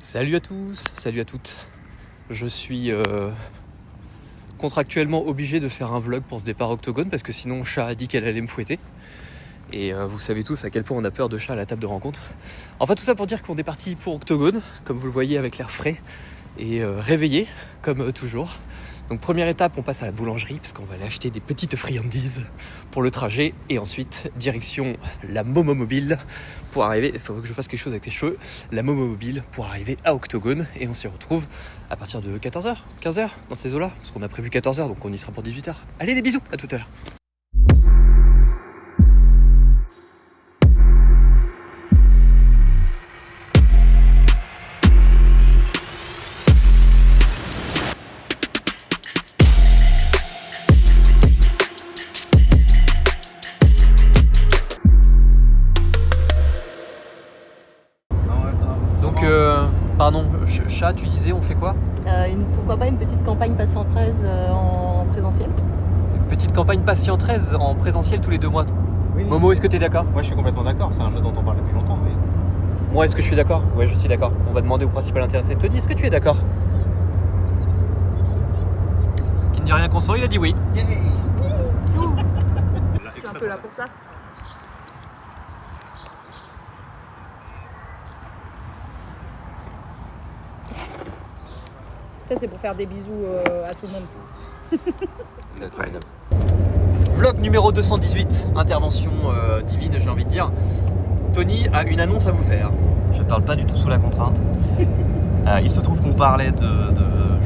Salut à tous, salut à toutes. Je suis contractuellement obligé de faire un vlog pour ce départ Octogone parce que sinon Chat a dit qu'elle allait me fouetter. Et vous savez tous à quel point on a peur de Chat à la table de rencontre. Enfin tout ça pour dire qu'on est parti pour Octogone, comme vous le voyez avec l'air frais et réveillé, comme toujours. Donc première étape, on passe à la boulangerie parce qu'on va aller acheter des petites friandises pour le trajet. Et ensuite, direction la Momo Mobile pour arriver, il faut que je fasse quelque chose avec tes cheveux, la Momo Mobile pour arriver à Octogone. Et on s'y retrouve à partir de 14h, 15h, dans ces eaux-là. Parce qu'on a prévu 14h, donc on y sera pour 18h. Allez, des bisous, à tout à l'heure. Pardon, Chat, tu disais, on fait quoi ? Pourquoi pas une petite campagne patient 13 en présentiel ? Une petite campagne patient 13 en présentiel tous les 2 mois. Oui, Momo, est-ce que tu es d'accord ? Moi je suis complètement d'accord, c'est un jeu dont on parle depuis longtemps. Mais... Moi, est-ce que je suis d'accord ? Ouais, je suis d'accord. On va demander au principal intéressé. Tony, est-ce que tu es d'accord ? Qui ne dit rien consent, il a dit oui. Je suis un peu là pour ça. Ça c'est pour faire des bisous à tout le monde. C'est incroyable. Vlog numéro 218, intervention divine, j'ai envie de dire. Tony a une annonce à vous faire. Je ne parle pas du tout sous la contrainte. Il se trouve qu'on parlait de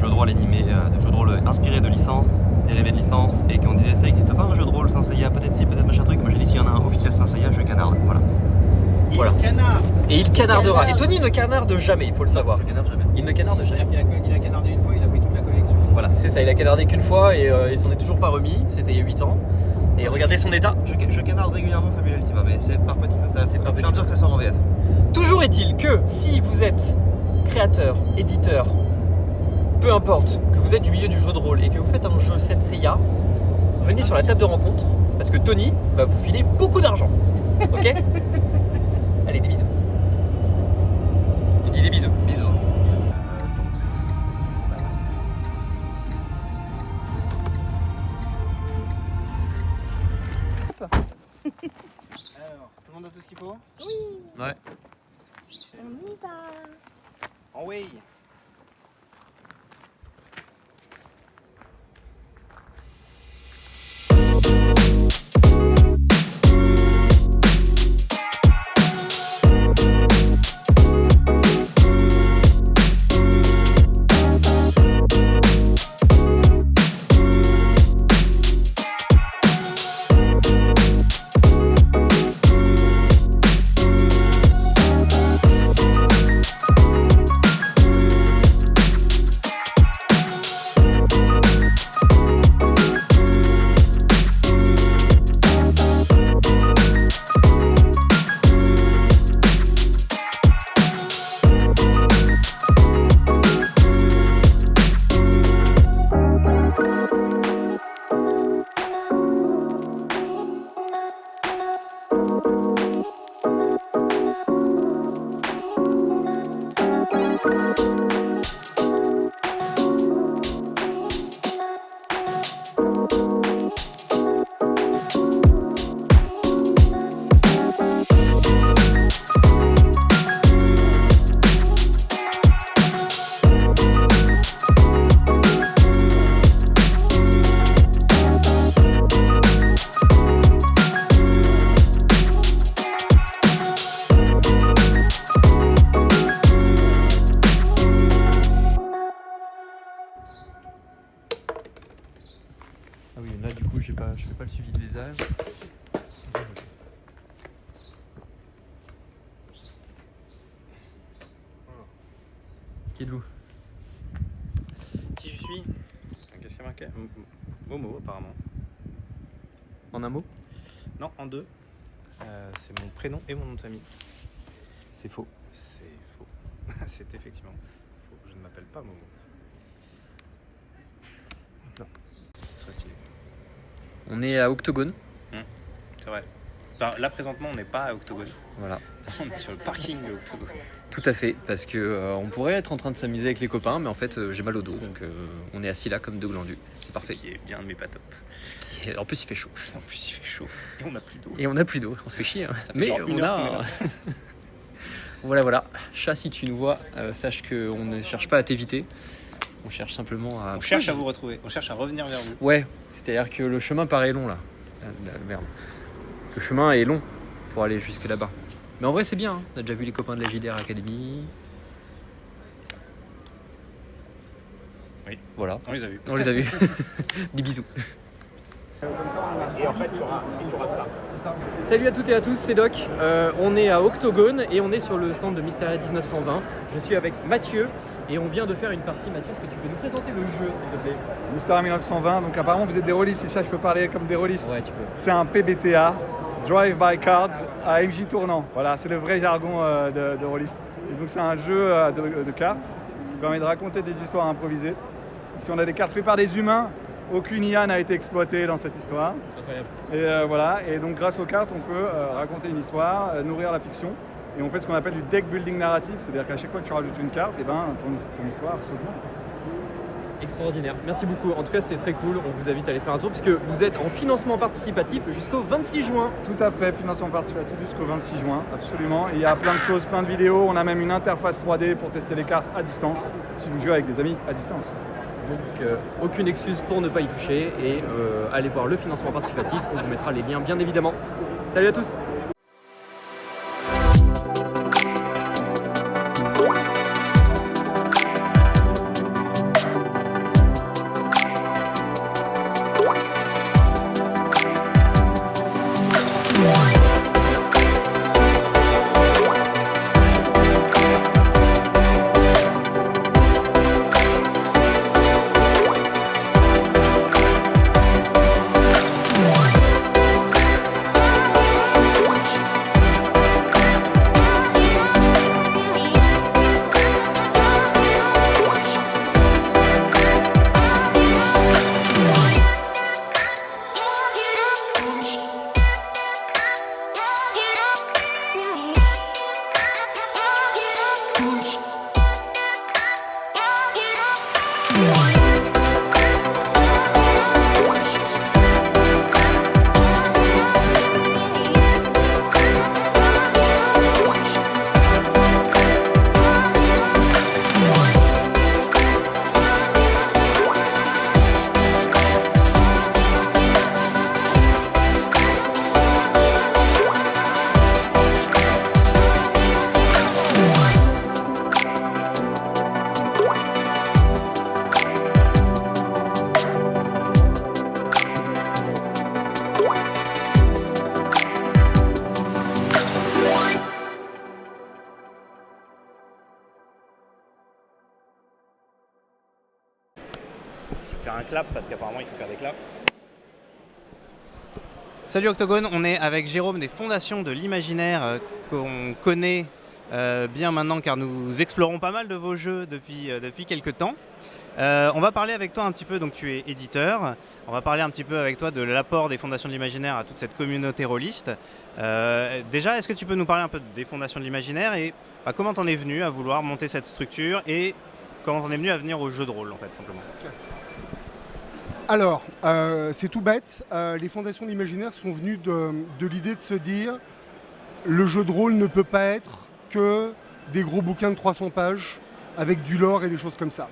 jeux de rôle animés, de jeux de rôle inspirés de licences, dérivés de licences, et qu'on disait ça n'existe pas un jeu de rôle Saint Seiya, peut-être si, peut-être machin truc. Moi j'ai dit s'il y en a un officiel Saint Seiya, je canarde. Voilà. Voilà. Canard. Et il canardera. Et Tony ne canarde jamais, il faut le savoir. Je canarde jamais. Il ne canarde jamais. C'est-à-dire qu'il a canardé une fois, il a pris toute la collection. Voilà, c'est ça, il a canardé qu'une fois et il s'en est toujours pas remis, c'était il y a 8 ans. Et regardez son état. Je canarde régulièrement Fabula Ultima, mais c'est par petit, c'est par fur et à mesure que ça sort en VF. Toujours est-il que si vous êtes créateur, éditeur, peu importe, que vous êtes du milieu du jeu de rôle et que vous faites un jeu Senseiya, venez sur la table de rencontre parce que Tony va vous filer beaucoup d'argent. Ok? Allez, des bisous. On dit des bisous. Bisous. Alors, tout le monde a tout ce qu'il faut ? Ouais. On y va. En way. Ah oui, là du coup je fais pas le suivi de visage. Bonjour. Qui êtes-vous ? Qui je suis ? Qu'est-ce qu'il y a marqué ? Momo apparemment. En un mot ? Non, en deux. C'est mon prénom et mon nom de famille. C'est faux. C'est faux. C'est effectivement faux. Je ne m'appelle pas Momo. Là. Ça stylé. On est à Octogone. C'est vrai. Enfin, là présentement on n'est pas à Octogone. Voilà. On est sur le parking de Octogone. Tout à fait, parce que on pourrait être en train de s'amuser avec les copains, mais en fait j'ai mal au dos, donc on est assis là comme deux glandus. C'est parfait. Qui est bien, mais pas top. En plus il fait chaud. En plus, il fait chaud. Et on n'a plus d'eau. Et on n'a plus d'eau, on se fait chier. Hein. Ça fait Mais genre une on heure qu'on est a. là. Voilà. Chat, si tu nous vois, sache qu'on ne cherche pas à t'éviter. On cherche simplement à. On cherche à vous retrouver. On cherche à revenir vers vous. Ouais, c'est-à-dire que le chemin paraît long là. Merde. Le chemin est long pour aller jusque là-bas. Mais en vrai, c'est bien. Hein. On a déjà vu les copains de la JDR Academy. Oui. Voilà. On les a vus. On les a vus. Des bisous. Et en fait, tu auras ça. Salut à toutes et à tous, c'est Doc. On est à Octogone et on est sur le stand de Mysteria 1920. Je suis avec Mathieu et on vient de faire une partie. Mathieu, est-ce que tu peux nous présenter le jeu, s'il te plaît? Mysteria 1920, donc apparemment vous êtes des rôlistes, c'est ça, je peux parler comme des rôlistes. Ouais, tu peux. C'est un PBTA, Drive by Cards à MJ tournant. Voilà, c'est le vrai jargon de rôliste. Et donc c'est un jeu de cartes qui permet de raconter des histoires improvisées. Ici on a des cartes faites par des humains, aucune IA n'a été exploitée dans cette histoire. Incroyable. Et voilà, et donc grâce aux cartes on peut raconter une histoire, nourrir la fiction. Et on fait ce qu'on appelle du deck building narratif, c'est-à-dire qu'à chaque fois que tu rajoutes une carte, et ben, ton histoire s'augmente. Extraordinaire. Merci beaucoup. En tout cas, c'était très cool. On vous invite à aller faire un tour puisque vous êtes en financement participatif jusqu'au 26 juin. Tout à fait, financement participatif jusqu'au 26 juin, absolument. Et il y a plein de choses, plein de vidéos. On a même une interface 3D pour tester les cartes à distance, si vous jouez avec des amis à distance. Donc, aucune excuse pour ne pas y toucher et allez voir le financement participatif. On vous mettra les liens, bien évidemment. Salut à tous. Je vais faire un clap parce qu'apparemment il faut faire des claps. Salut Octogone, on est avec Jérôme des Fondations de l'Imaginaire qu'on connaît bien maintenant car nous explorons pas mal de vos jeux depuis quelques temps. On va parler avec toi un petit peu, donc tu es éditeur, on va parler un petit peu avec toi de l'apport des Fondations de l'Imaginaire à toute cette communauté rôliste. Déjà, est-ce que tu peux nous parler un peu des Fondations de l'Imaginaire et comment t'en es venu à vouloir monter cette structure et comment t'en es venu à venir au jeu de rôle en fait, simplement. Alors, c'est tout bête, les Fondations de l'Imaginaire sont venues de l'idée de se dire le jeu de rôle ne peut pas être que des gros bouquins de 300 pages avec du lore et des choses comme ça.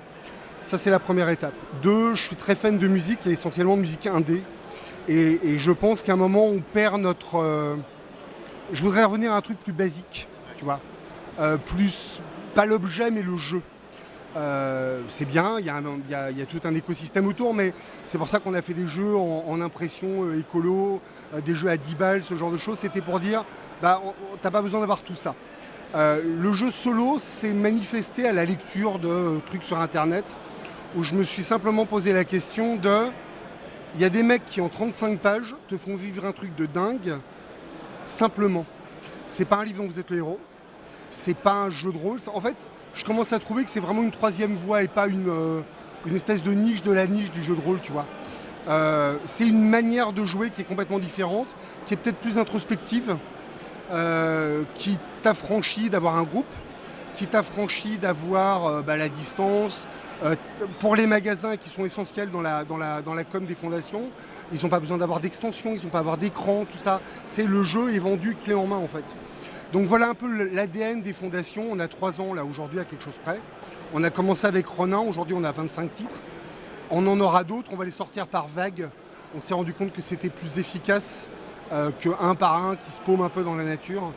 Ça, c'est la première étape. 2, je suis très fan de musique et essentiellement de musique indé. Et je pense qu'à un moment, on perd notre... Je voudrais revenir à un truc plus basique, tu vois. Plus, pas l'objet, mais le jeu. C'est bien, il y a tout un écosystème autour, mais c'est pour ça qu'on a fait des jeux en impression écolo, des jeux à 10 balles, ce genre de choses. C'était pour dire, t'as pas besoin d'avoir tout ça. Le jeu solo s'est manifesté à la lecture de trucs sur Internet, où je me suis simplement posé la question de... Il y a des mecs qui en 35 pages te font vivre un truc de dingue, simplement. C'est pas un livre dont vous êtes le héros, c'est pas un jeu de rôle. En fait, je commence à trouver que c'est vraiment une troisième voie et pas une espèce de niche de la niche du jeu de rôle, tu vois. C'est une manière de jouer qui est complètement différente, qui est peut-être plus introspective, qui t'affranchit d'avoir un groupe, qui t'affranchit d'avoir la distance. Pour les magasins qui sont essentiels dans la com des fondations, ils n'ont pas besoin d'avoir d'extension, ils n'ont pas à avoir d'écran, tout ça. C'est le jeu est vendu clé en main en fait. Donc voilà un peu l'ADN des fondations. On a 3 ans là aujourd'hui à quelque chose près. On a commencé avec Ronin, aujourd'hui on a 25 titres. On en aura d'autres, on va les sortir par vagues. On s'est rendu compte que c'était plus efficace que un par un qui se paume un peu dans la nature.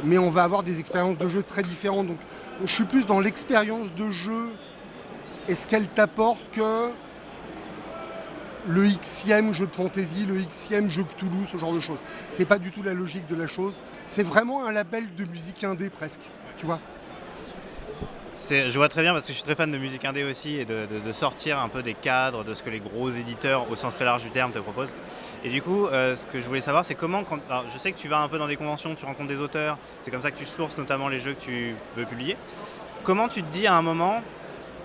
Mais on va avoir des expériences de jeu très différentes. Donc je suis plus dans l'expérience de jeu et ce qu'elle t'apporte que le Xème jeu de fantasy, le Xème jeu Cthulhu, ce genre de choses. C'est pas du tout la logique de la chose. C'est vraiment un label de musique indé presque, tu vois. Je vois très bien parce que je suis très fan de musique indé aussi et de sortir un peu des cadres de ce que les gros éditeurs au sens très large du terme te proposent. Et du coup, ce que je voulais savoir, c'est comment, alors, je sais que tu vas un peu dans des conventions, tu rencontres des auteurs, c'est comme ça que tu sources notamment les jeux que tu veux publier. Comment tu te dis à un moment,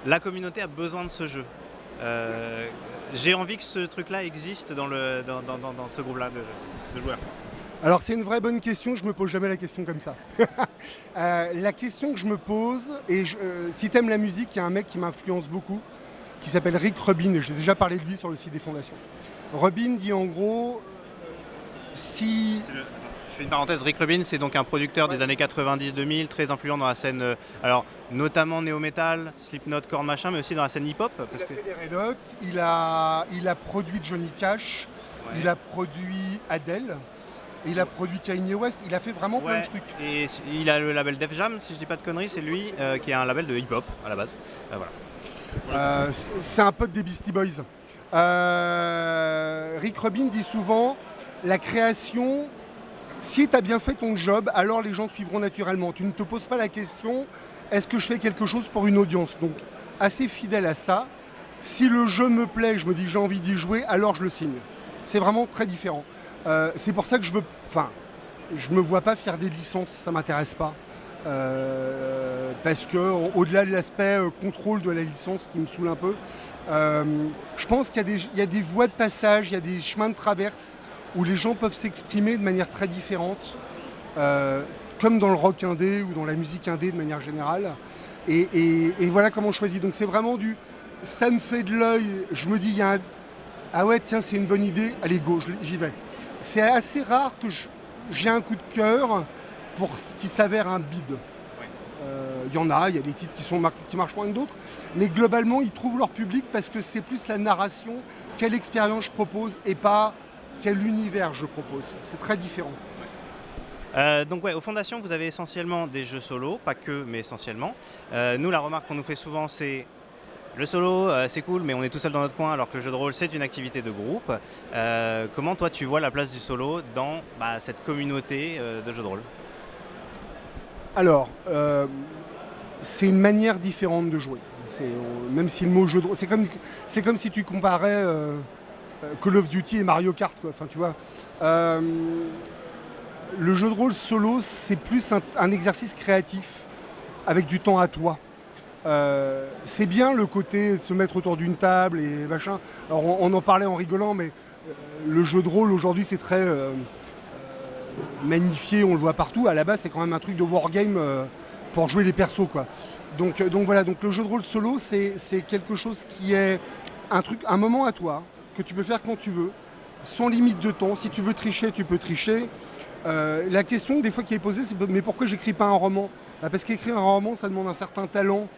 la communauté a besoin de ce jeu, j'ai envie que ce truc-là existe dans ce groupe-là de joueurs. Alors c'est une vraie bonne question, je me pose jamais la question comme ça. La question que je me pose, et si t'aimes la musique, il y a un mec qui m'influence beaucoup, qui s'appelle Rick Rubin, et j'ai déjà parlé de lui sur le site des fondations. Rubin dit en gros, si... Je fais une parenthèse, Rick Rubin c'est donc un producteur des années 90-2000, très influent dans la scène, alors notamment néo-metal, Slipknot, Korn machin, mais aussi dans la scène hip-hop. Il a fait les Red Hot, il a produit Johnny Cash, ouais. Il a produit Adele. Il a produit Kanye West, il a fait vraiment plein de trucs. Et il a le label Def Jam, si je dis pas de conneries, c'est lui qui est un label de hip-hop à la base. Voilà. C'est un pote des Beastie Boys. Rick Rubin dit souvent, la création, si tu as bien fait ton job, alors les gens suivront naturellement. Tu ne te poses pas la question, est-ce que je fais quelque chose pour une audience? Donc assez fidèle à ça. Si le jeu me plaît, je me dis j'ai envie d'y jouer, alors je le signe. C'est vraiment très différent. C'est pour ça que je me vois pas faire des licences, ça m'intéresse pas. Parce que au-delà de l'aspect contrôle de la licence qui me saoule un peu, je pense qu'il y a des voies de passage, il y a des chemins de traverse où les gens peuvent s'exprimer de manière très différente, comme dans le rock indé ou dans la musique indé de manière générale. Et voilà comment je choisis. Donc c'est vraiment ça me fait de l'œil, je me dis ah ouais tiens c'est une bonne idée, allez go, j'y vais. C'est assez rare que j'ai un coup de cœur pour ce qui s'avère un bid. Il y en a, il y a des titres qui marchent moins que d'autres, mais globalement ils trouvent leur public parce que c'est plus la narration, quelle expérience je propose et pas quel univers je propose. C'est très différent. Donc aux fondations vous avez essentiellement des jeux solo, pas que mais essentiellement. Nous la remarque qu'on nous fait souvent c'est le solo, c'est cool, mais on est tout seul dans notre coin, alors que le jeu de rôle, c'est une activité de groupe. Comment, toi, tu vois la place du solo dans cette communauté de jeux de rôle? Alors, c'est une manière différente de jouer. Même si le mot jeu de rôle... C'est comme si tu comparais Call of Duty et Mario Kart, quoi. Enfin, tu vois. Le jeu de rôle solo, c'est plus un exercice créatif, avec du temps à toi. C'est bien le côté de se mettre autour d'une table et machin. Alors on en parlait en rigolant, mais le jeu de rôle aujourd'hui c'est très magnifié, on le voit partout. À la base c'est quand même un truc de wargame pour jouer les persos quoi. Donc voilà, donc le jeu de rôle solo c'est quelque chose qui est un moment à toi que tu peux faire quand tu veux, sans limite de temps. Si tu veux tricher, tu peux tricher. La question des fois qui est posée c'est mais pourquoi j'écris pas un roman? Parce qu'écrire un roman ça demande un certain talent.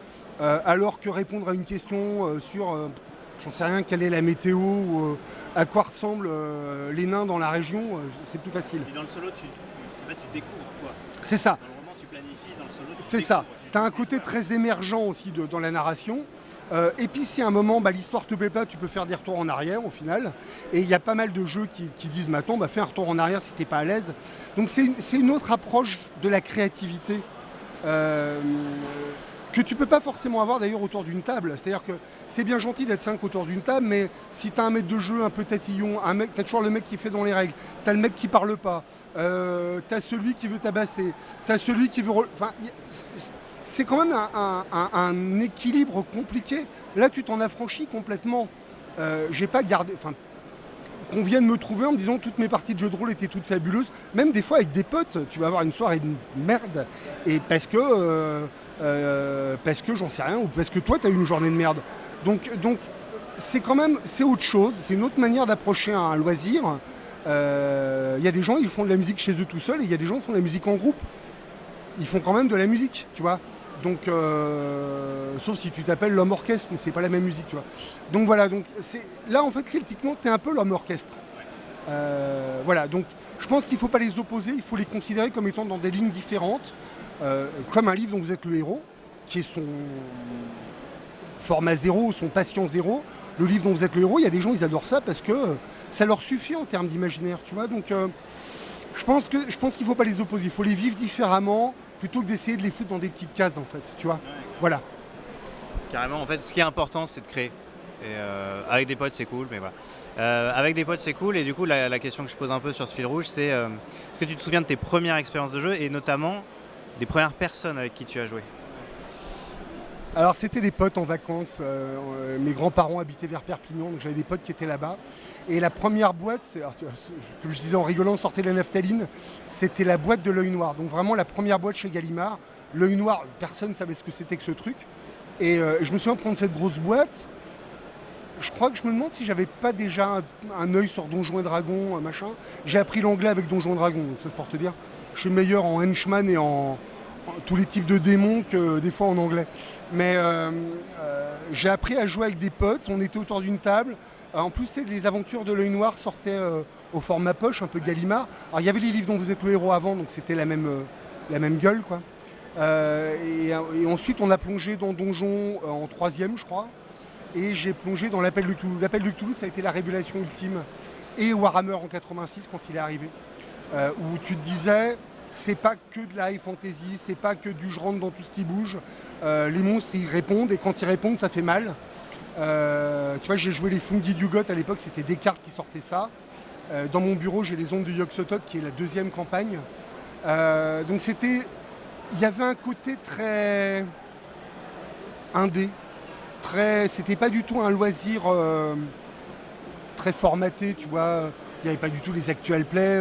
Alors que répondre à une question sur, j'en sais rien, quelle est la météo ou à quoi ressemblent les nains dans la région, c'est plus facile. Et dans le solo, tu découvres quoi. C'est ça. Dans le roman, tu planifies, dans le solo, tu c'est découvres. Ça. Tu as un côté très émergent aussi dans la narration. Et puis si à un moment l'histoire te plaît pas, tu peux faire des retours en arrière au final. Et il y a pas mal de jeux qui disent maintenant fais un retour en arrière si t'es pas à l'aise. Donc c'est une autre approche de la créativité. Que tu peux pas forcément avoir d'ailleurs autour d'une table. C'est-à-dire que c'est bien gentil d'être 5 autour d'une table, mais si tu as un maître de jeu un peu tatillon, tu as toujours le mec qui fait dans les règles, tu as le mec qui parle pas, tu as celui qui veut tabasser, tu as celui qui veut... Enfin, c'est quand même un équilibre compliqué. Là, tu t'en affranchis complètement. J'ai pas gardé... Enfin, qu'on vienne me trouver en me disant toutes mes parties de jeu de rôle étaient toutes fabuleuses, même des fois avec des potes, tu vas avoir une soirée de merde, et parce que j'en sais rien, ou parce que toi, tu as eu une journée de merde. Donc c'est autre chose, c'est une autre manière d'approcher un loisir. Y a des gens, ils font de la musique chez eux tout seuls, et il y a des gens qui font de la musique en groupe. Ils font quand même de la musique, tu vois. Donc, sauf si tu t'appelles l'homme orchestre, mais c'est pas la même musique, tu vois. Donc voilà, là en fait, critiquement, t'es un peu l'homme orchestre. Voilà, donc je pense qu'il faut pas les opposer, il faut les considérer comme étant dans des lignes différentes, comme un livre dont vous êtes le héros, qui est son format zéro, son patient zéro. Le livre dont vous êtes le héros, il y a des gens, ils adorent ça parce que ça leur suffit en termes d'imaginaire, tu vois. Donc je pense qu'il ne faut pas les opposer, il faut les vivre différemment plutôt que d'essayer de les foutre dans des petites cases, en fait, tu vois. Voilà. Carrément, en fait, ce qui est important, c'est de créer. Et avec des potes, c'est cool, mais voilà. Avec des potes, c'est cool, et du coup, la question que je pose un peu sur ce fil rouge, c'est est-ce que tu te souviens de tes premières expériences de jeu, et notamment des premières personnes avec qui tu as joué? Alors c'était des potes en vacances, mes grands-parents habitaient vers Perpignan, donc j'avais des potes qui étaient là-bas. Et la première boîte, comme je disais en rigolant, sortait de la naphtaline, c'était la boîte de l'œil noir. Donc vraiment la première boîte chez Gallimard. L'œil noir, personne ne savait ce que c'était que ce truc. Et je me souviens de prendre cette grosse boîte. Je crois que je me demande si j'avais pas déjà un œil sur Donjons et Dragons, machin. J'ai appris l'anglais avec Donjons et Dragons, donc ça c'est pour te dire. Je suis meilleur en henchman et en tous les types de démons que des fois en anglais. Mais j'ai appris à jouer avec des potes, on était autour d'une table. En plus, les aventures de l'œil noir sortaient au format poche, un peu Gallimard. Alors il y avait les livres dont vous êtes le héros avant, donc c'était la même gueule, quoi. Et ensuite, on a plongé dans Donjon en 3e, je crois. Et j'ai plongé dans l'Appel de Cthulhu. L'Appel de Cthulhu, ça a été la révélation ultime. Et Warhammer en 86, quand il est arrivé. Où tu te disais, c'est pas que de la high fantasy, c'est pas que du je rentre dans tout ce qui bouge. Les monstres, ils répondent, et quand ils répondent, ça fait mal. Tu vois, j'ai joué les Fungi du Goth à l'époque, c'était Descartes qui sortait ça. Dans mon bureau, j'ai les Ombres du Yog-Sothoth, qui est la 2e campagne. Donc il y avait un côté très indé, c'était pas du tout un loisir très formaté, tu vois. Il n'y avait pas du tout les actual play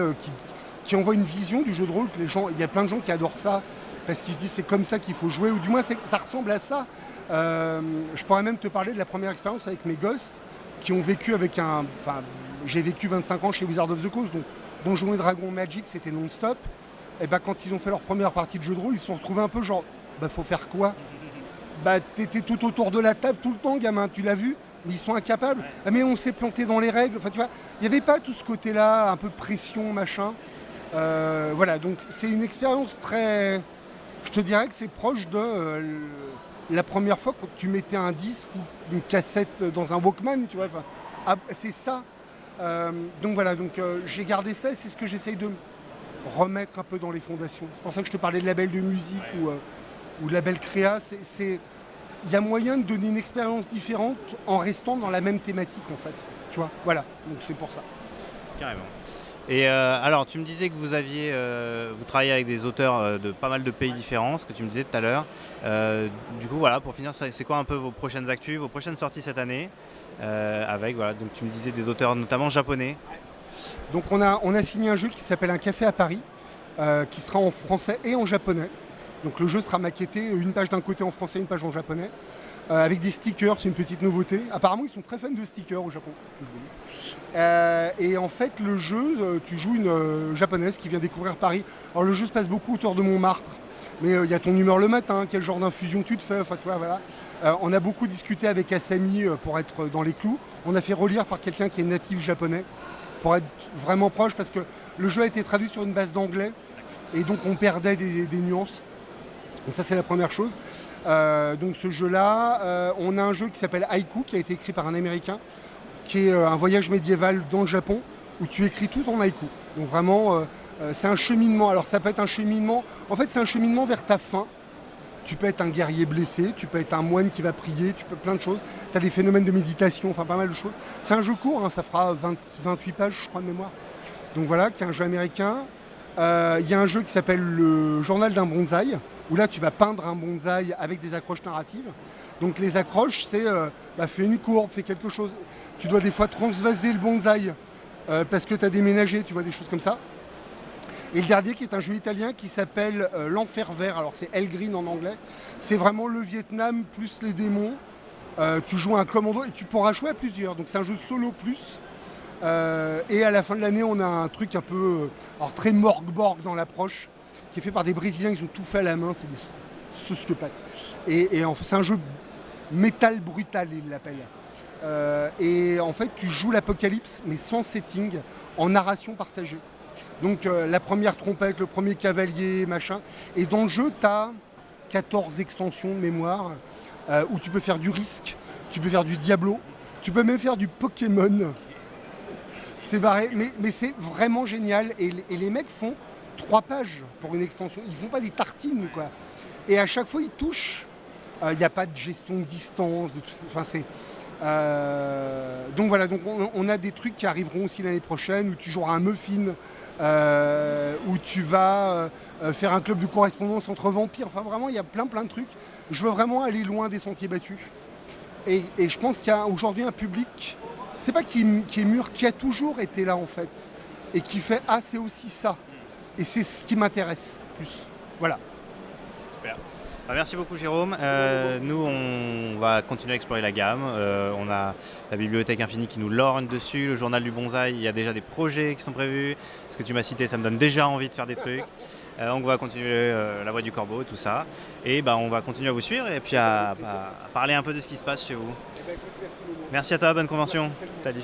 qui envoient une vision du jeu de rôle que les gens. Il y a plein de gens qui adorent ça parce qu'ils se disent c'est comme ça qu'il faut jouer, ou du moins ça ressemble à ça. Je pourrais même te parler de la première expérience avec mes gosses qui ont vécu avec j'ai vécu 25 ans chez Wizard of the Coast, donc Donjons et Dragons Magic, c'était non-stop. Et quand ils ont fait leur première partie de jeu de rôle, ils se sont retrouvés un peu genre, faut faire quoi? T'étais tout autour de la table tout le temps, gamin, tu l'as vu? Mais ils sont incapables. Mais on s'est planté dans les règles. Enfin, tu vois, il n'y avait pas tout ce côté-là, un peu pression, machin. Voilà, donc c'est une expérience très... Je te dirais que c'est proche de la première fois quand tu mettais un disque ou une cassette dans un Walkman, tu vois. C'est ça. Donc voilà, j'ai gardé ça et c'est ce que j'essaye de remettre un peu dans les fondations. C'est pour ça que je te parlais de label de musique ou de label créa. Il y a moyen de donner une expérience différente en restant dans la même thématique, en fait. Tu vois, voilà, donc c'est pour ça. Carrément. Et alors, tu me disais que vous travaillez avec des auteurs de pas mal de pays différents, ce que tu me disais tout à l'heure. Du coup, voilà, pour finir, c'est quoi un peu vos prochaines actus, vos prochaines sorties cette année donc tu me disais des auteurs notamment japonais. Donc on a signé un jeu qui s'appelle Un café à Paris, qui sera en français et en japonais. Donc le jeu sera maquetté, une page d'un côté en français, une page en japonais, avec des stickers, c'est une petite nouveauté. Apparemment ils sont très fans de stickers au Japon. Et en fait le jeu, tu joues une japonaise qui vient découvrir Paris. Alors le jeu se passe beaucoup autour de Montmartre, mais il y a ton humeur le matin, quel genre d'infusion tu te fais, enfin tu vois, voilà. On a beaucoup discuté avec Asami pour être dans les clous. On a fait relire par quelqu'un qui est natif japonais pour être vraiment proche, parce que le jeu a été traduit sur une base d'anglais et donc on perdait des nuances. Donc ça c'est la première chose. Donc ce jeu-là, on a un jeu qui s'appelle Haïku, qui a été écrit par un Américain, qui est un voyage médiéval dans le Japon, où tu écris tout en haïku. Donc vraiment, c'est un cheminement. Alors ça peut être un cheminement, en fait c'est un cheminement vers ta fin. Tu peux être un guerrier blessé, tu peux être un moine qui va prier, tu peux plein de choses. Tu as des phénomènes de méditation, enfin pas mal de choses. C'est un jeu court, ça fera 28 pages je crois de mémoire. Donc voilà, qui est un jeu américain. Il y a un jeu qui s'appelle le Journal d'un bonsaï, où là tu vas peindre un bonsaï avec des accroches narratives. Donc les accroches, c'est fais une courbe, fais quelque chose. Tu dois des fois transvaser le bonsaï parce que tu as déménagé, tu vois, des choses comme ça. Et le dernier qui est un jeu italien qui s'appelle l'Enfer Vert, alors c'est El Green en anglais. C'est vraiment le Vietnam plus les démons. Tu joues un commando et tu pourras jouer à plusieurs, donc c'est un jeu solo plus. Et à la fin de l'année, on a un truc un peu alors très morgue-borg dans l'approche, qui est fait par des Brésiliens, ils ont tout fait à la main, c'est des sociopathes. Et en fait, c'est un jeu métal brutal, ils l'appellent. Et en fait, tu joues l'apocalypse, mais sans setting, en narration partagée. Donc la première trompette, le premier cavalier, machin. Et dans le jeu, tu as 14 extensions de mémoire, où tu peux faire du Risk, tu peux faire du Diablo, tu peux même faire du Pokémon. C'est barré, mais c'est vraiment génial. Et les mecs font 3 pages pour une extension. Ils font pas des tartines, quoi. Et à chaque fois, ils touchent. Il n'y a pas de gestion de distance, de tout ça. Enfin, c'est... donc voilà, donc on a des trucs qui arriveront aussi l'année prochaine, où tu joueras un muffin, où tu vas faire un club de correspondance entre vampires. Enfin, vraiment, il y a plein de trucs. Je veux vraiment aller loin des sentiers battus. Et je pense qu'il y a aujourd'hui un public, c'est pas qui est mûr, qui a toujours été là en fait, et qui fait ah c'est aussi ça. Et c'est ce qui m'intéresse plus. Voilà. Super. Merci beaucoup Jérôme. Nous on va continuer à explorer la gamme. On a la bibliothèque infinie qui nous lorgne dessus, le journal du bonsaï, il y a déjà des projets qui sont prévus. Ce que tu m'as cité, ça me donne déjà envie de faire des trucs. Donc on va continuer la voie du corbeau, tout ça. Et on va continuer à vous suivre et puis à parler un peu de ce qui se passe chez vous. Merci à toi, bonne convention. Salut.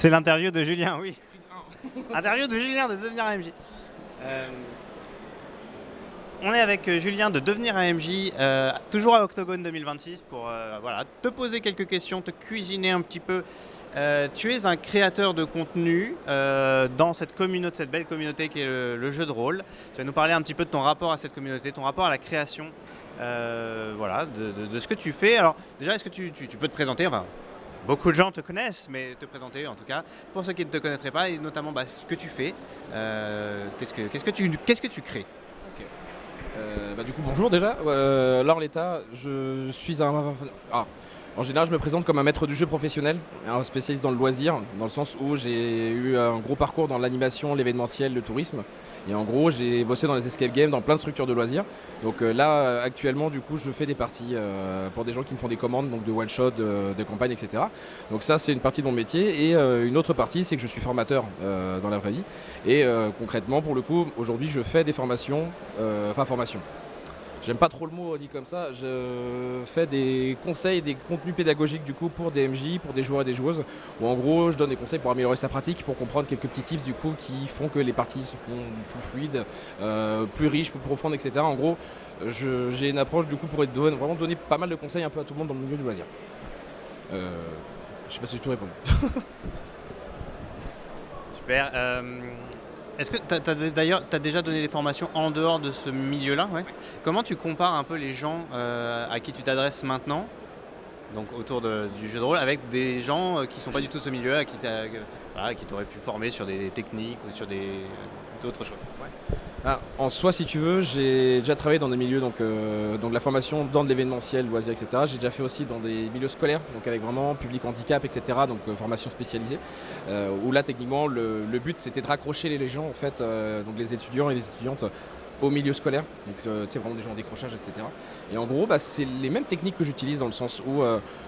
C'est l'interview de Julien, oui. Interview de Julien de Devenir AMJ. On est avec Julien de Devenir AMJ, toujours à Octogone 2026 pour te poser quelques questions, te cuisiner un petit peu. Tu es un créateur de contenu dans cette communauté, cette belle communauté qui est le jeu de rôle. Tu vas nous parler un petit peu de ton rapport à cette communauté, ton rapport à la création, de ce que tu fais. Alors déjà, est-ce que tu peux te présenter, beaucoup de gens te connaissent, mais te présenter en tout cas, pour ceux qui ne te connaîtraient pas, et notamment ce que tu fais, qu'est-ce que tu crées? Du coup, bonjour déjà. Là en l'état, je suis En général, je me présente comme un maître du jeu professionnel, un spécialiste dans le loisir, dans le sens où j'ai eu un gros parcours dans l'animation, l'événementiel, le tourisme. Et en gros, j'ai bossé dans les escape games, dans plein de structures de loisirs. Donc là, actuellement, du coup, je fais des parties pour des gens qui me font des commandes, donc de one-shot, de campagne, etc. Donc ça, c'est une partie de mon métier. Et une autre partie, c'est que je suis formateur dans la vraie vie. Et concrètement, pour le coup, aujourd'hui, je fais des formations, formation. J'aime pas trop le mot dit comme ça, je fais des conseils, des contenus pédagogiques du coup pour des MJ, pour des joueurs et des joueuses, où en gros je donne des conseils pour améliorer sa pratique, pour comprendre quelques petits tips du coup qui font que les parties sont plus fluides, plus riches, plus profondes, etc. En gros, j'ai une approche du coup pour vraiment donner pas mal de conseils un peu à tout le monde dans le milieu du loisir. Je sais pas si j'ai tout répondu. Super. Est-ce que tu as déjà donné des formations en dehors de ce milieu-là, ouais. Comment tu compares un peu les gens à qui tu t'adresses maintenant, donc autour du jeu de rôle, avec des gens qui ne sont pas du tout ce milieu, à qui t'auraient pu former sur des techniques ou sur d'autres choses? En soi, si tu veux, j'ai déjà travaillé dans des milieux, donc la formation dans de l'événementiel, loisirs, etc. J'ai déjà fait aussi dans des milieux scolaires, donc avec vraiment public handicap, etc. Donc formation spécialisée, où là, techniquement, le but, c'était de raccrocher les gens, en fait, donc les étudiants et les étudiantes, au milieu scolaire, donc c'est vraiment des gens en décrochage, etc. Et en gros, c'est les mêmes techniques que j'utilise dans le sens où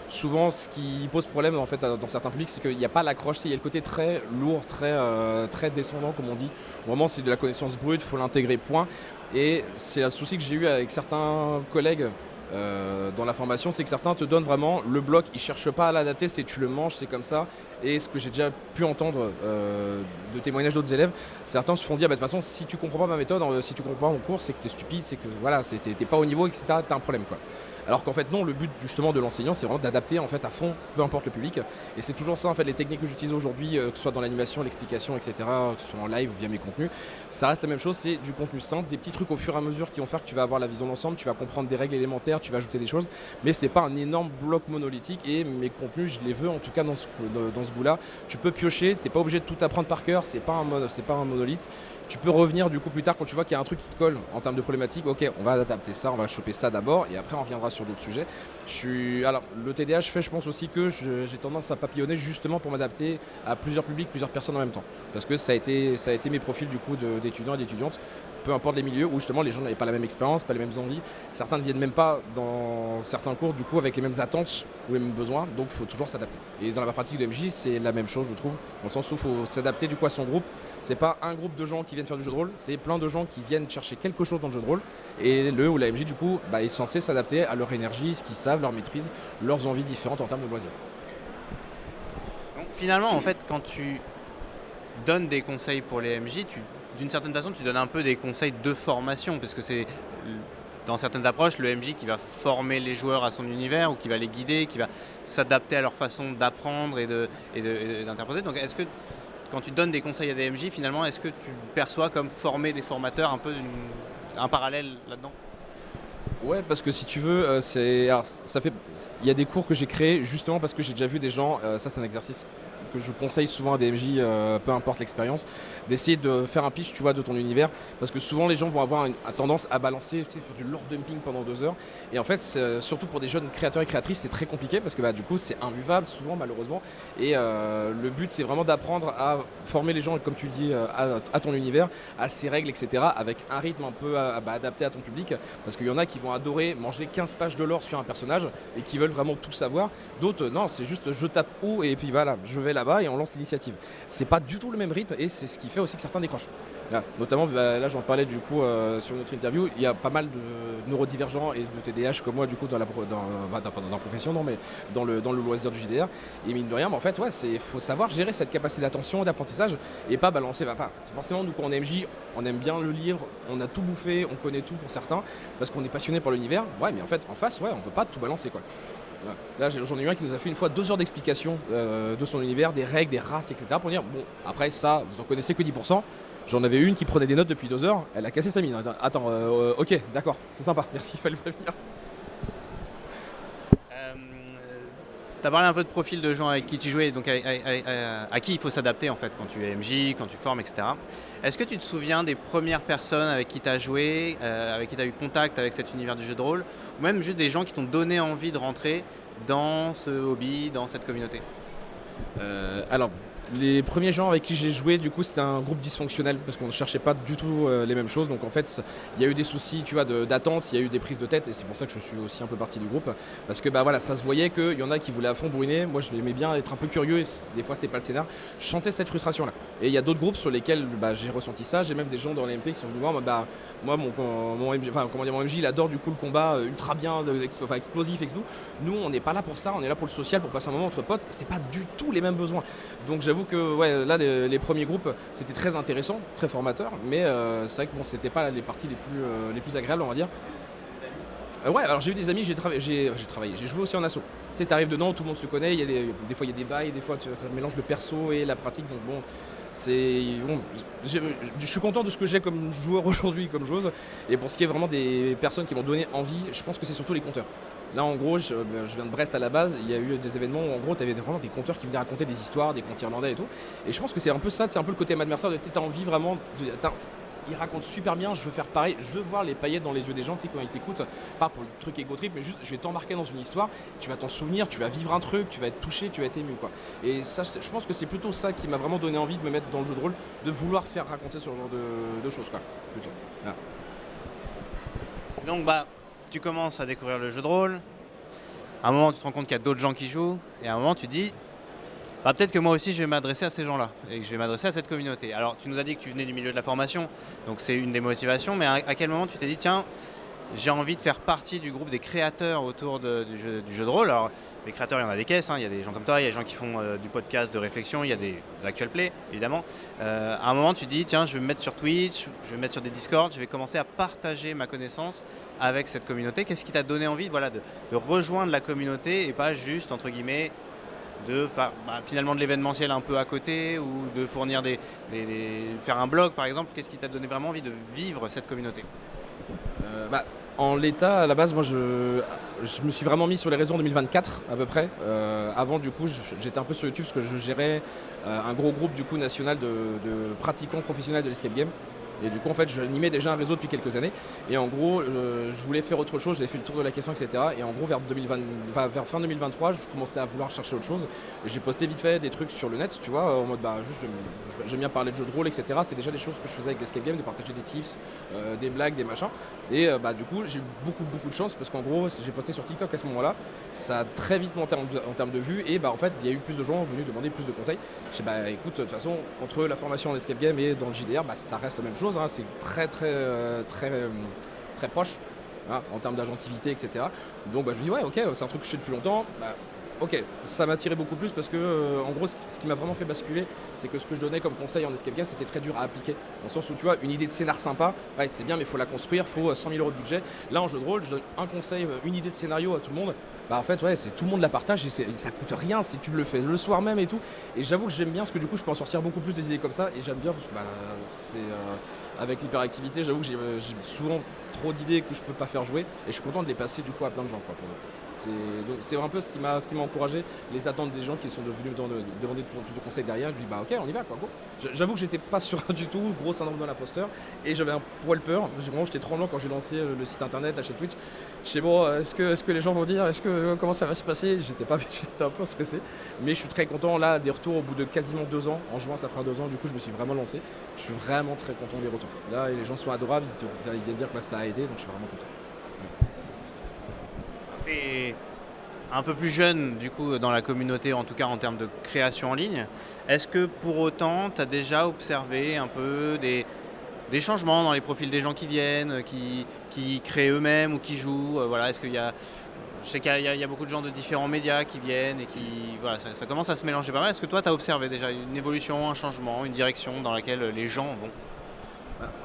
souvent ce qui pose problème en fait dans certains publics, c'est qu'il n'y a pas l'accroche, il y a le côté très lourd, très descendant comme on dit. Vraiment c'est de la connaissance brute, il faut l'intégrer point. Et c'est un souci que j'ai eu avec certains collègues dans la formation, c'est que certains te donnent vraiment le bloc, ils cherchent pas à l'adapter, c'est tu le manges, c'est comme ça. Et ce que j'ai déjà pu entendre de témoignages d'autres élèves, certains se font dire de toute façon si tu comprends pas ma méthode, si tu comprends pas mon cours, c'est que t'es stupide, c'est que voilà, t'es pas au niveau, etc. T'as un problème quoi. Alors qu'en fait non, le but justement de l'enseignant, c'est vraiment d'adapter en fait à fond, peu importe le public. Et c'est toujours ça en fait, les techniques que j'utilise aujourd'hui, que ce soit dans l'animation, l'explication, etc., que ce soit en live ou via mes contenus, ça reste la même chose, c'est du contenu simple, des petits trucs au fur et à mesure qui vont faire que tu vas avoir la vision d'ensemble, tu vas comprendre des règles élémentaires, tu vas ajouter des choses, mais c'est pas un énorme bloc monolithique. Et mes contenus, je les veux en tout cas dans ce goût-là. Tu peux piocher, t'es pas obligé de tout apprendre par cœur, c'est pas un monolithe. Tu peux revenir du coup plus tard quand tu vois qu'il y a un truc qui te colle en termes de problématique. Ok, on va adapter ça, on va choper ça d'abord et après on reviendra sur d'autres sujets. Alors le TDAH fait, je pense aussi que j'ai tendance à papillonner justement pour m'adapter à plusieurs publics, plusieurs personnes en même temps. Parce que ça a été mes profils du coup d'étudiants et d'étudiantes. Peu importe les milieux où justement les gens n'avaient pas la même expérience, pas les mêmes envies. Certains ne viennent même pas dans certains cours du coup avec les mêmes attentes ou les mêmes besoins. Donc il faut toujours s'adapter. Et dans la pratique de MJ, c'est la même chose je trouve. Dans le sens où il faut s'adapter du coup à son groupe. C'est pas un groupe de gens qui viennent faire du jeu de rôle, c'est plein de gens qui viennent chercher quelque chose dans le jeu de rôle. Et le ou la MJ du coup est censé s'adapter à leur énergie, ce qu'ils savent, leur maîtrise, leurs envies différentes en termes de loisirs. Donc finalement en fait quand tu donnes des conseils pour les MJ, d'une certaine façon tu donnes un peu des conseils de formation parce que c'est dans certaines approches le MJ qui va former les joueurs à son univers ou qui va les guider, qui va s'adapter à leur façon d'apprendre et d'interpréter. Donc est-ce que quand tu donnes des conseils à des MJ, finalement, est-ce que tu perçois comme former des formateurs un peu un parallèle là-dedans? Ouais, parce que si tu veux, il y a des cours que j'ai créés justement parce que j'ai déjà vu des gens, ça c'est un exercice que je conseille souvent à des MJ, peu importe l'expérience, d'essayer de faire un pitch, tu vois, de ton univers, parce que souvent les gens vont avoir une tendance à balancer, tu sais, faire du lore dumping pendant 2 heures, et en fait, surtout pour des jeunes créateurs et créatrices, c'est très compliqué, parce que du coup, c'est imbuvable souvent, malheureusement, et le but, c'est vraiment d'apprendre à former les gens, comme tu le dis, à ton univers, à ses règles, etc., avec un rythme un peu adapté à ton public, parce qu'il y en a qui vont adorer manger 15 pages de lore sur un personnage, et qui veulent vraiment tout savoir, d'autres, non, c'est juste je tape où, et puis voilà, je vais là-bas et on lance l'initiative. C'est pas du tout le même rythme et c'est ce qui fait aussi que certains décrochent. Là, notamment, là j'en parlais du coup sur une autre interview, il y a pas mal de neurodivergents et de TDAH comme moi du coup dans la profession, non mais dans le loisir du JDR. Et mine de rien, en fait, ouais, faut savoir gérer cette capacité d'attention et d'apprentissage et pas balancer. Enfin, forcément, nous quand on est MJ, on aime bien le lire, on a tout bouffé, on connaît tout pour certains parce qu'on est passionné par l'univers. Ouais, mais en fait, en face, ouais, on peut pas tout balancer quoi. Là, j'en ai eu un qui nous a fait une fois 2 heures d'explication de son univers, des règles, des races, etc. pour dire, bon, après ça, vous en connaissez que 10%. J'en avais une qui prenait des notes depuis 2 heures, elle a cassé sa mine. Attends, ok, d'accord, c'est sympa, merci, il fallait me prévenir. Tu as parlé un peu de profil de gens avec qui tu jouais, donc à qui il faut s'adapter en fait quand tu es MJ, quand tu formes, etc. Est-ce que tu te souviens des premières personnes avec qui tu as joué, avec qui tu as eu contact avec cet univers du jeu de rôle, ou même juste des gens qui t'ont donné envie de rentrer dans ce hobby, dans cette communauté? Alors, les premiers gens avec qui j'ai joué, du coup, c'était un groupe dysfonctionnel parce qu'on ne cherchait pas du tout les mêmes choses. Donc, en fait, il y a eu des soucis, tu vois, d'attente, il y a eu des prises de tête et c'est pour ça que je suis aussi un peu partie du groupe. Parce que, bah voilà, ça se voyait qu'il y en a qui voulaient à fond brûler. Moi, je aimais bien être un peu curieux et des fois, c'était pas le scénar. Je sentais cette frustration-là. Et il y a d'autres groupes sur lesquels bah, j'ai ressenti ça. J'ai même des gens dans l'MP qui sont venus voir, bah, moi, mon MJ, il adore du coup le combat ultra bien, explosif, et tout. Nous, on n'est pas là pour ça, on est là pour le social, pour passer un moment entre potes. C'est pas du tout les mêmes besoins. Donc j'avoue que ouais, là les premiers groupes c'était très intéressant, très formateur, mais c'est vrai que bon, c'était pas les parties les plus agréables on va dire. Ouais, alors j'ai eu des amis, j'ai joué aussi en asso. Tu sais, t'arrives dedans, tout le monde se connaît, il y a des fois il y a des bails, des fois ça mélange le perso et la pratique, donc bon, je suis content de ce que j'ai comme joueur aujourd'hui, comme joueuse. Et pour ce qui est vraiment des personnes qui m'ont donné envie, je pense que c'est surtout les compteurs. Là en gros, je viens de Brest à la base, il y a eu des événements où en gros tu avais vraiment des conteurs qui venaient raconter des histoires, des contes irlandais et tout. Et je pense que c'est un peu ça, c'est un peu le côté Mad Mercer, de t'as envie vraiment il raconte super bien, je veux faire pareil, je veux voir les paillettes dans les yeux des gens, tu sais, quand ils t'écoutent, pas pour le truc ego trip, mais juste je vais t'embarquer dans une histoire, tu vas t'en souvenir, tu vas vivre un truc, tu vas être touché, tu vas être ému quoi. Et ça, je pense que c'est plutôt ça qui m'a vraiment donné envie de me mettre dans le jeu de rôle, de vouloir faire raconter ce genre de choses quoi, plutôt. Voilà. Donc bah, tu commences à découvrir le jeu de rôle, à un moment tu te rends compte qu'il y a d'autres gens qui jouent, et à un moment tu te dis, bah, peut-être que moi aussi je vais m'adresser à ces gens-là, et que je vais m'adresser à cette communauté. Alors tu nous as dit que tu venais du milieu de la formation, donc c'est une des motivations, mais à quel moment tu t'es dit, tiens, j'ai envie de faire partie du groupe des créateurs autour du jeu de rôle. Alors les créateurs, il y en a des caisses, il y a des gens comme toi, il y a des gens qui font du podcast, de réflexion, il y a des actual play, évidemment. À un moment, tu te dis, tiens, je vais me mettre sur Twitch, je vais me mettre sur des Discord, je vais commencer à partager ma connaissance avec cette communauté. Qu'est-ce qui t'a donné envie de rejoindre la communauté et pas juste, entre guillemets, de finalement de l'événementiel un peu à côté ou de fournir faire un blog, par exemple? Qu'est-ce qui t'a donné vraiment envie de vivre cette communauté? En l'état, à la base, moi, je me suis vraiment mis sur les réseaux en 2024 à peu près. Avant, du coup, j'étais un peu sur YouTube parce que je gérais un gros groupe du coup national de pratiquants professionnels de l'escape game. Et du coup, en fait, j'animais déjà un réseau depuis quelques années. Et en gros, je voulais faire autre chose, j'avais fait le tour de la question, etc. Et en gros, vers fin 2023, je commençais à vouloir chercher autre chose. Et j'ai posté vite fait des trucs sur le net, tu vois, en mode, juste, j'aime bien parler de jeux de rôle, etc. C'est déjà des choses que je faisais avec l'escape game, de partager des tips, des blagues, des machins. Et du coup, j'ai eu beaucoup de chance parce qu'en gros, j'ai posté sur TikTok à ce moment-là. Ça a très vite monté en termes de vues. Et en fait, il y a eu plus de gens venus demander plus de conseils. Je sais, écoute, de toute façon, entre la formation en escape game et dans le JDR, ça reste la même chose. C'est très proche en termes d'agentivité, etc. Donc je me dis ouais, ok, c'est un truc que je fais depuis longtemps. Ok, ça m'a attiré beaucoup plus parce que en gros ce qui m'a vraiment fait basculer, c'est que ce que je donnais comme conseil en escape game, c'était très dur à appliquer. Dans le sens où tu vois, une idée de scénar sympa, ouais, c'est bien, mais il faut la construire, il faut 100 000 € de budget. Là en jeu de rôle, je donne un conseil, une idée de scénario à tout le monde. En fait ouais, tout le monde la partage et ça coûte rien si tu le fais le soir même et tout. Et j'avoue que j'aime bien parce que du coup je peux en sortir beaucoup plus des idées comme ça et j'aime bien parce que avec l'hyperactivité, j'avoue que j'ai souvent trop d'idées que je peux pas faire jouer et je suis content de les passer du coup à plein de gens quoi, pour le coup. Donc c'est un peu ce qui m'a encouragé, les attentes des gens qui sont devenus demander de plus en plus de conseils derrière. Je dis ok, on y va quoi. J'avoue que j'étais pas sûr du tout, gros syndrome de l'imposteur et j'avais un poil peur. J'étais tremblant quand j'ai lancé le site internet, la chaîne Twitch. Je sais est-ce que les gens vont dire, comment ça va se passer? J'étais un peu stressé, mais je suis très content là des retours au bout de quasiment 2 ans. En juin ça fera 2 ans, du coup je me suis vraiment lancé. Je suis vraiment très content des retours. Là les gens sont adorables, ils viennent dire que ça a aidé, donc je suis vraiment content. T'es un peu plus jeune du coup dans la communauté, en tout cas en termes de création en ligne. Est-ce que pour autant tu as déjà observé un peu des changements dans les profils des gens qui viennent, qui créent eux-mêmes ou qui jouent? Est-ce qu'il y a... Je sais qu'il y a beaucoup de gens de différents médias qui viennent et qui... ça commence à se mélanger pas mal. Est-ce que toi tu as observé déjà une évolution, un changement, une direction dans laquelle les gens vont?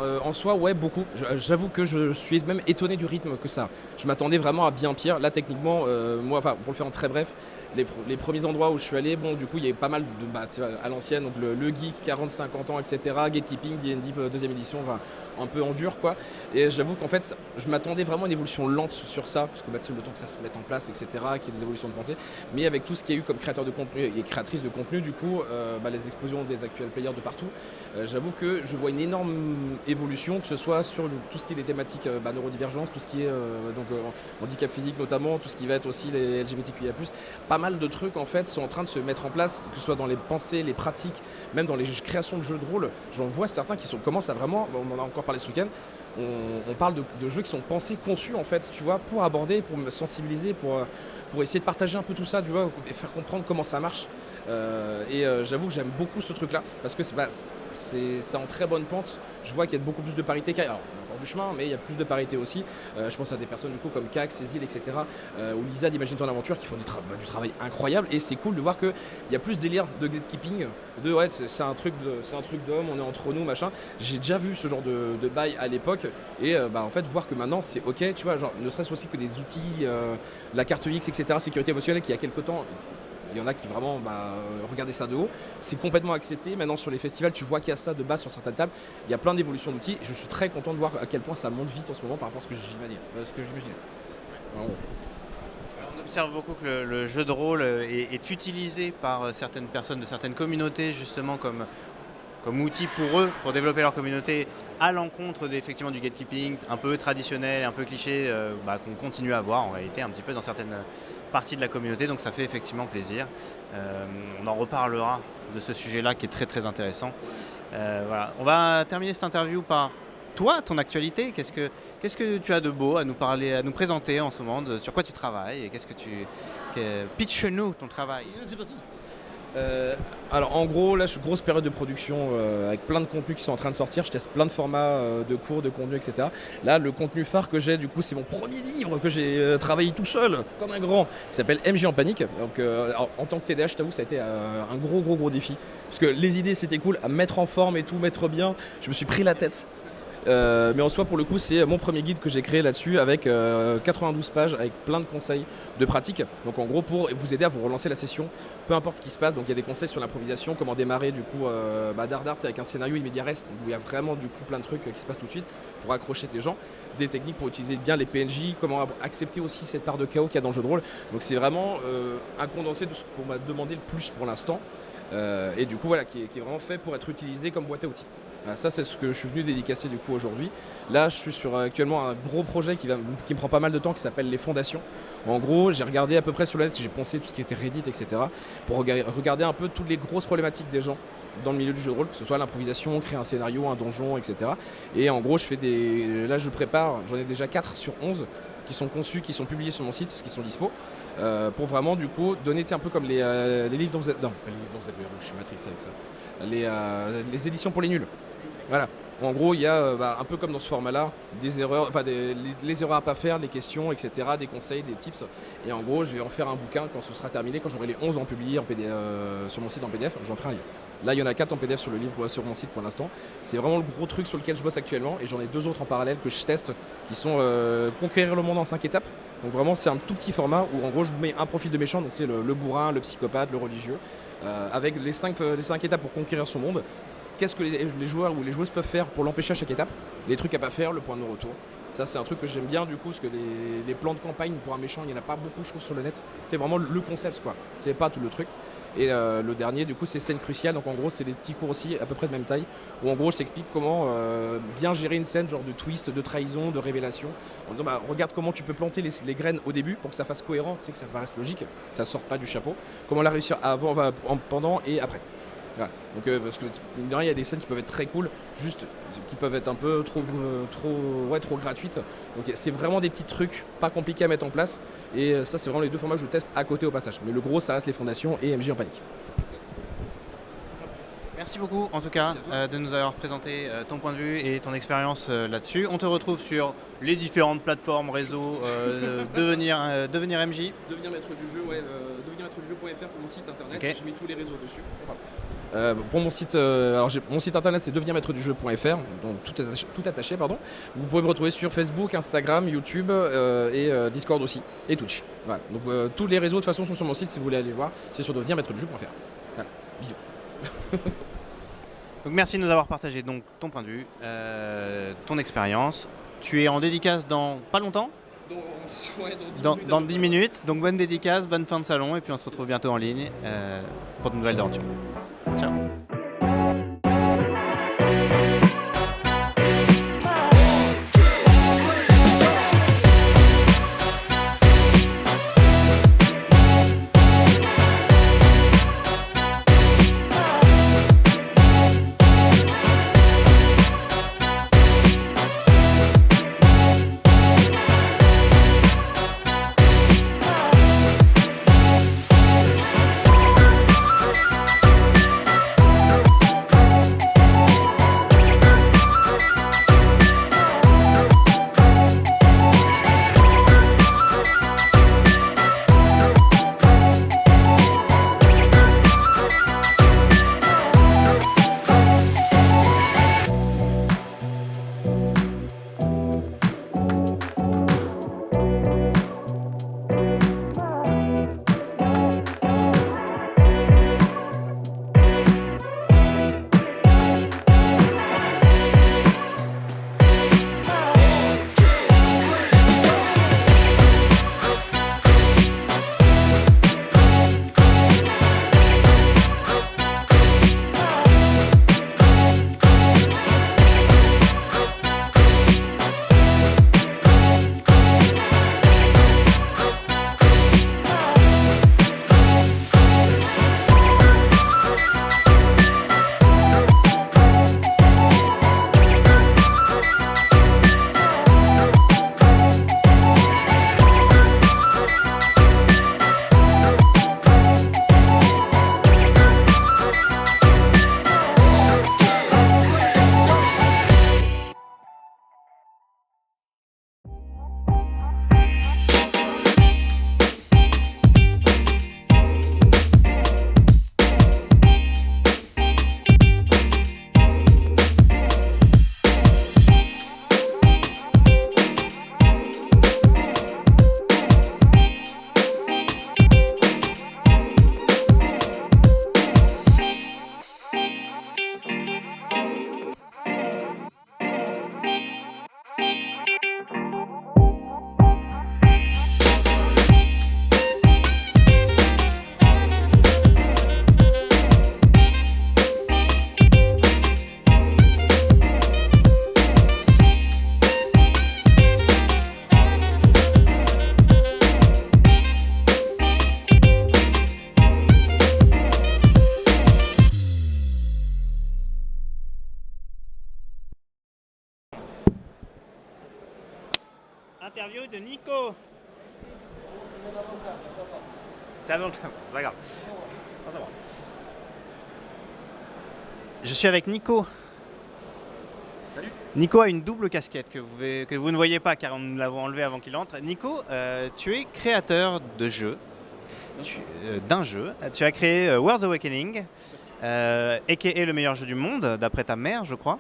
En soi, ouais, beaucoup. J'avoue que je suis même étonné du rythme que ça. Je m'attendais vraiment à bien pire. Là, techniquement, moi, pour le faire en très bref, les premiers endroits où je suis allé, bon, du coup, il y avait pas mal de, tu vois, à l'ancienne, donc le geek, 40-50 ans, etc., gatekeeping, D&D, deuxième édition, enfin, un peu en dur, quoi. Et j'avoue qu'en fait, je m'attendais vraiment à une évolution lente sur ça, parce que c'est le temps que ça se mette en place, etc., qu'il y ait des évolutions de pensée. Mais avec tout ce qu'il y a eu comme créateur de contenu et créatrice de contenu, du coup, les explosions des actuels players de partout, j'avoue que je vois une énorme évolution, que ce soit sur tout ce qui est des thématiques neurodivergence, tout ce qui est handicap physique notamment, tout ce qui va être aussi les LGBTQIA+. Pas mal de trucs en fait sont en train de se mettre en place, que ce soit dans les pensées, les pratiques, même dans les créations de jeux de rôle. J'en vois certains qui commencent à vraiment, on en a encore parlé ce week-end, on parle de jeux qui sont pensés, conçus en fait, tu vois, pour aborder, pour me sensibiliser, pour essayer de partager un peu tout ça, tu vois, et faire comprendre comment ça marche. J'avoue que j'aime beaucoup ce truc-là, parce que c'est en très bonne pente. Je vois qu'il y a beaucoup plus de parité. Alors, on a encore du chemin, mais il y a plus de parité aussi. Je pense à des personnes du coup comme Cax, Cécile, etc. Ou Lisa d'Imagine ton aventure qui font du travail incroyable. Et c'est cool de voir qu'il y a plus de délire de gatekeeping, de ouais, c'est un truc d'homme, on est entre nous, machin. J'ai déjà vu ce genre de bail à l'époque. Et en fait, voir que maintenant c'est ok, tu vois, genre, ne serait-ce aussi que des outils, la carte X, etc., sécurité émotionnelle, qui il y a quelques temps. Il y en a qui vraiment regardaient ça de haut. C'est complètement accepté. Maintenant, sur les festivals, tu vois qu'il y a ça de base sur certaines tables. Il y a plein d'évolutions d'outils. Je suis très content de voir à quel point ça monte vite en ce moment par rapport à ce que j'imaginais. On observe beaucoup que le jeu de rôle est utilisé par certaines personnes de certaines communautés justement comme outil pour eux, pour développer leur communauté, à l'encontre effectivement du gatekeeping un peu traditionnel, un peu cliché, qu'on continue à voir en réalité un petit peu dans certaines partie de la communauté, donc ça fait effectivement plaisir. On en reparlera de ce sujet-là qui est très très intéressant. Voilà. On va terminer cette interview par toi, ton actualité. Qu'est-ce que tu as de beau à nous parler, à nous présenter en ce moment, sur quoi tu travailles et pitch-nous ton travail. C'est parti. Alors en gros là je suis grosse période de production avec plein de contenus qui sont en train de sortir, je teste plein de formats de cours, de contenu, etc. Là le contenu phare que j'ai du coup c'est mon premier livre que j'ai travaillé tout seul comme un grand, qui s'appelle MJ en panique. Donc en tant que TDAH je t'avoue ça a été un gros défi, parce que les idées c'était cool, à mettre en forme et tout, mettre bien, je me suis pris la tête. Mais en soi pour le coup c'est mon premier guide que j'ai créé là-dessus avec 92 pages avec plein de conseils de pratique, donc en gros pour vous aider à vous relancer la session peu importe ce qui se passe. Donc il y a des conseils sur l'improvisation, comment démarrer du coup Dardar, c'est avec un scénario immédiat reste où il y a vraiment du coup plein de trucs qui se passent tout de suite pour accrocher tes gens, des techniques pour utiliser bien les PNJ, comment accepter aussi cette part de chaos qu'il y a dans le jeu de rôle. Donc c'est vraiment un condensé de ce qu'on m'a demandé le plus pour l'instant, et du coup voilà qui est vraiment fait pour être utilisé comme boîte à outils. Ça c'est ce que je suis venu dédicacer du coup aujourd'hui. Là je suis sur actuellement un gros projet qui me prend pas mal de temps, qui s'appelle les fondations. En gros j'ai regardé à peu près sur le net, j'ai poncé tout ce qui était Reddit, etc. pour regarder un peu toutes les grosses problématiques des gens dans le milieu du jeu de rôle, que ce soit l'improvisation, créer un scénario, un donjon, etc. Et en gros là je prépare, j'en ai déjà 4 sur 11 qui sont conçus, qui sont publiés sur mon site, qui sont dispo. Pour vraiment du coup donner un peu comme les livres dont vous êtes... Non, pas les livres dont vous êtes le héros, je suis matrixé avec ça. Les éditions pour les nuls. Voilà. En gros, il y a un peu comme dans ce format-là, des erreurs, les erreurs à pas faire, les questions, etc., des conseils, des tips. Et en gros, je vais en faire un bouquin quand ce sera terminé, quand j'aurai les 11 en publié en PDF, sur mon site en PDF, j'en ferai un livre. Là, il y en a 4 en PDF sur le livre sur mon site pour l'instant. C'est vraiment le gros truc sur lequel je bosse actuellement, et j'en ai 2 autres en parallèle que je teste, qui sont Conquérir le monde en 5 étapes. Donc vraiment, c'est un tout petit format où en gros, je mets un profil de méchant, donc c'est le bourrin, le psychopathe, le religieux, avec les 5 étapes pour conquérir son monde. Qu'est-ce que les joueurs ou les joueuses peuvent faire pour l'empêcher à chaque étape, les trucs à pas faire, le point de non-retour. Ça c'est un truc que j'aime bien du coup, parce que les plans de campagne pour un méchant, il n'y en a pas beaucoup je trouve sur le net. C'est vraiment le concept quoi, c'est pas tout le truc. Et le dernier du coup c'est scène cruciale, donc en gros c'est des petits cours aussi à peu près de même taille, où en gros je t'explique comment bien gérer une scène genre de twist, de trahison, de révélation, en disant regarde comment tu peux planter les graines au début pour que ça fasse cohérent, tu sais que ça paraisse logique, que ça sorte pas du chapeau, comment la réussir avant, pendant et après. Voilà. Donc parce que mine de rien, il y a des scènes qui peuvent être très cool, juste qui peuvent être un peu trop gratuites. Donc c'est vraiment des petits trucs pas compliqués à mettre en place, et ça c'est vraiment les 2 formats que je teste à côté au passage. Mais le gros ça reste les fondations et MJ en panique. Merci beaucoup en tout cas de nous avoir présenté ton point de vue et ton expérience là-dessus. On te retrouve sur les différentes plateformes, réseaux, devenir MJ. Devenir maître du jeu, devenirmaîtredujeu.fr pour mon site internet, okay. Je mets tous les réseaux dessus. Pour mon site, alors mon site internet c'est devenirmaîtredujeu.fr, donc tout attaché, pardon. Vous pouvez me retrouver sur Facebook, Instagram, YouTube et Discord aussi, et Twitch. Voilà. Donc tous les réseaux de toute façon sont sur mon site si vous voulez aller voir, c'est sur devenirmaîtredujeu.fr. Voilà, bisous. Donc merci de nous avoir partagé donc ton point de vue, ton expérience. Tu es en dédicace dans pas longtemps ? Dans 10 minutes. Donc bonne dédicace, bonne fin de salon et puis on se retrouve bientôt en ligne pour de nouvelles aventures. Ciao. Interview de Nico. C'est avocat, c'est pas grave. Ça va. Je suis avec Nico. Salut. Nico a une double casquette que vous ne voyez pas car nous l'avons enlevée avant qu'il entre. Nico, tu es créateur de jeux, d'un jeu. Tu as créé World's Awakening, a.k.a. le meilleur jeu du monde, d'après ta mère, je crois.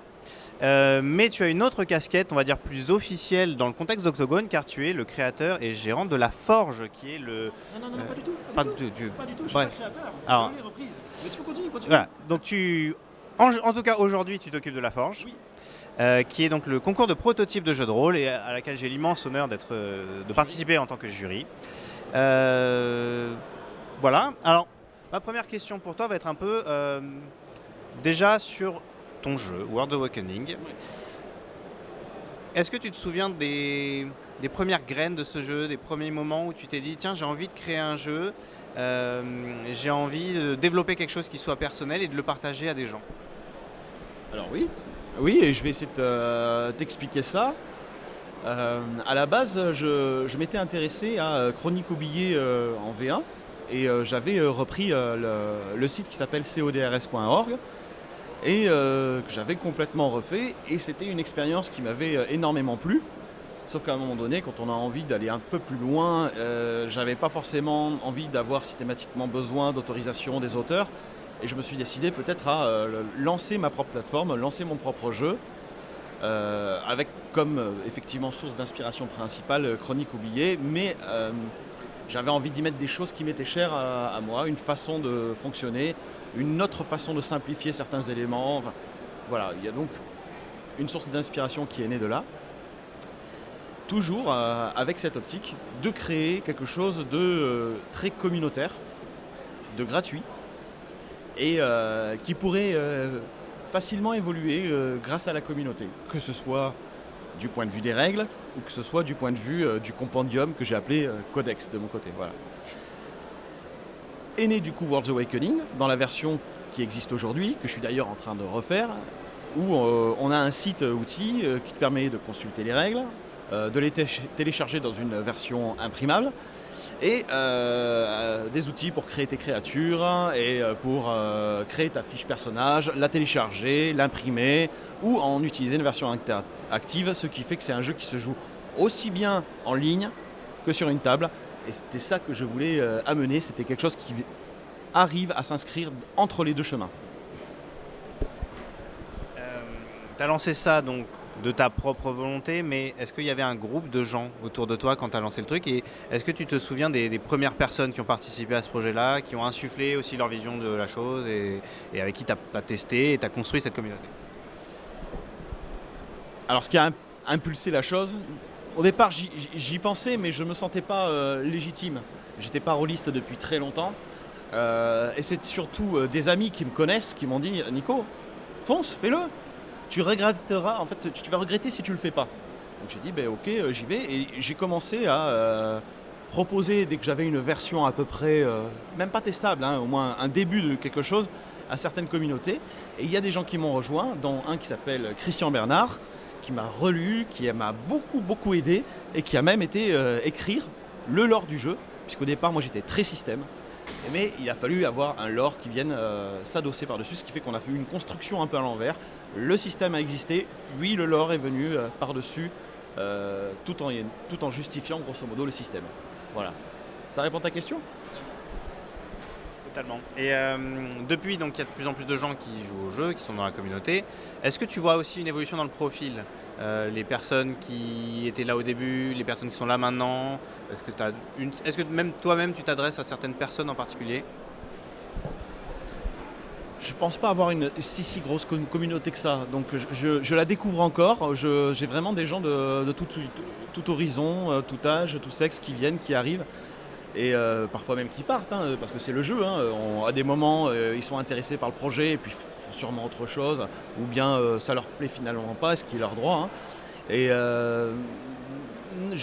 Mais tu as une autre casquette, on va dire plus officielle dans le contexte d'Octogone, car tu es le créateur et gérant de La Forge, qui est le... Non, pas du tout. Pas du tout. Pas du tout, je suis Bref. pas créateur. Alors- Je l'ai reprise. Mais tu peux continuer. Voilà, donc en tout cas aujourd'hui tu t'occupes de La Forge, Oui. qui est donc le concours de prototype de jeu de rôle et à laquelle j'ai l'immense honneur de participer en tant que jury. Voilà, alors ma première question pour toi va être un peu déjà sur ton jeu, World Awakening. Est-ce que tu te souviens des premières graines de ce jeu, des premiers moments où tu t'es dit tiens j'ai envie de créer un jeu, j'ai envie de développer quelque chose qui soit personnel et de le partager à des gens? Alors oui, et je vais essayer de t'expliquer ça. À la base, je m'étais intéressé à Chronique oubliée en V1 et j'avais repris le site qui s'appelle codrs.org et que j'avais complètement refait et c'était une expérience qui m'avait énormément plu. Sauf qu'à un moment donné, quand on a envie d'aller un peu plus loin, j'avais pas forcément envie d'avoir systématiquement besoin d'autorisation des auteurs Et je me suis décidé peut-être à lancer ma propre plateforme, lancer mon propre jeu, avec comme effectivement source d'inspiration principale Chronique oubliée, mais j'avais envie d'y mettre des choses qui m'étaient chères à moi, une façon de fonctionner, une autre façon de simplifier certains éléments. Enfin, voilà, il y a donc une source d'inspiration qui est née de là. Toujours avec cette optique de créer quelque chose de très communautaire, de gratuit, et qui pourrait facilement évoluer grâce à la communauté, que ce soit du point de vue des règles ou que ce soit du point de vue du compendium que j'ai appelé Codex de mon côté. Voilà. Est né du coup World's Awakening dans la version qui existe aujourd'hui, que je suis d'ailleurs en train de refaire, où on a un site outil qui te permet de consulter les règles, de les télécharger dans une version imprimable, et des outils pour créer tes créatures et pour créer ta fiche personnage, la télécharger, l'imprimer ou en utiliser une version active, ce qui fait que c'est un jeu qui se joue aussi bien en ligne que sur une table. Et c'était ça que je voulais amener, c'était quelque chose qui arrive à s'inscrire entre les deux chemins. Tu as lancé ça donc de ta propre volonté, mais est-ce qu'il y avait un groupe de gens autour de toi quand tu as lancé le truc? Et est-ce que tu te souviens des premières personnes qui ont participé à ce projet-là, qui ont insufflé aussi leur vision de la chose et avec qui tu as testé et tu as construit cette communauté? Alors ce qui a impulsé la chose, au départ j'y pensais, mais je ne me sentais pas légitime. J'étais pas rôliste depuis très longtemps. Et c'est surtout des amis qui me connaissent qui m'ont dit « Nico, fonce, fais-le ! Tu regretteras, en fait, tu vas regretter si tu le fais pas. » Donc j'ai dit, ok, j'y vais. Et j'ai commencé à proposer, dès que j'avais une version à peu près, même pas testable, au moins un début de quelque chose, à certaines communautés. Et il y a des gens qui m'ont rejoint, dont un qui s'appelle Christian Bernard, qui m'a relu, qui m'a beaucoup aidé, et qui a même été écrire le lore du jeu, puisqu'au départ, moi j'étais très système. Mais il a fallu avoir un lore qui vienne s'adosser par-dessus, ce qui fait qu'on a fait une construction un peu à l'envers. Le système a existé, puis le lore est venu par-dessus, tout en justifiant grosso modo le système. Voilà. Ça répond à ta question ? Totalement. Et depuis, donc, il y a de plus en plus de gens qui jouent au jeu, qui sont dans la communauté. Est-ce que tu vois aussi une évolution dans le profil ? Les personnes qui étaient là au début, les personnes qui sont là maintenant. Est-ce que même toi-même tu t'adresses à certaines personnes en particulier ? Je pense pas avoir une si grosse communauté que ça. Donc je la découvre encore. J'ai vraiment des gens de tout horizon, tout âge, tout sexe qui viennent, qui arrivent. Et parfois même qui partent, parce que c'est le jeu. À des moments, ils sont intéressés par le projet et puis font sûrement autre chose, ou bien ça leur plaît finalement pas, ce qui est leur droit. Et je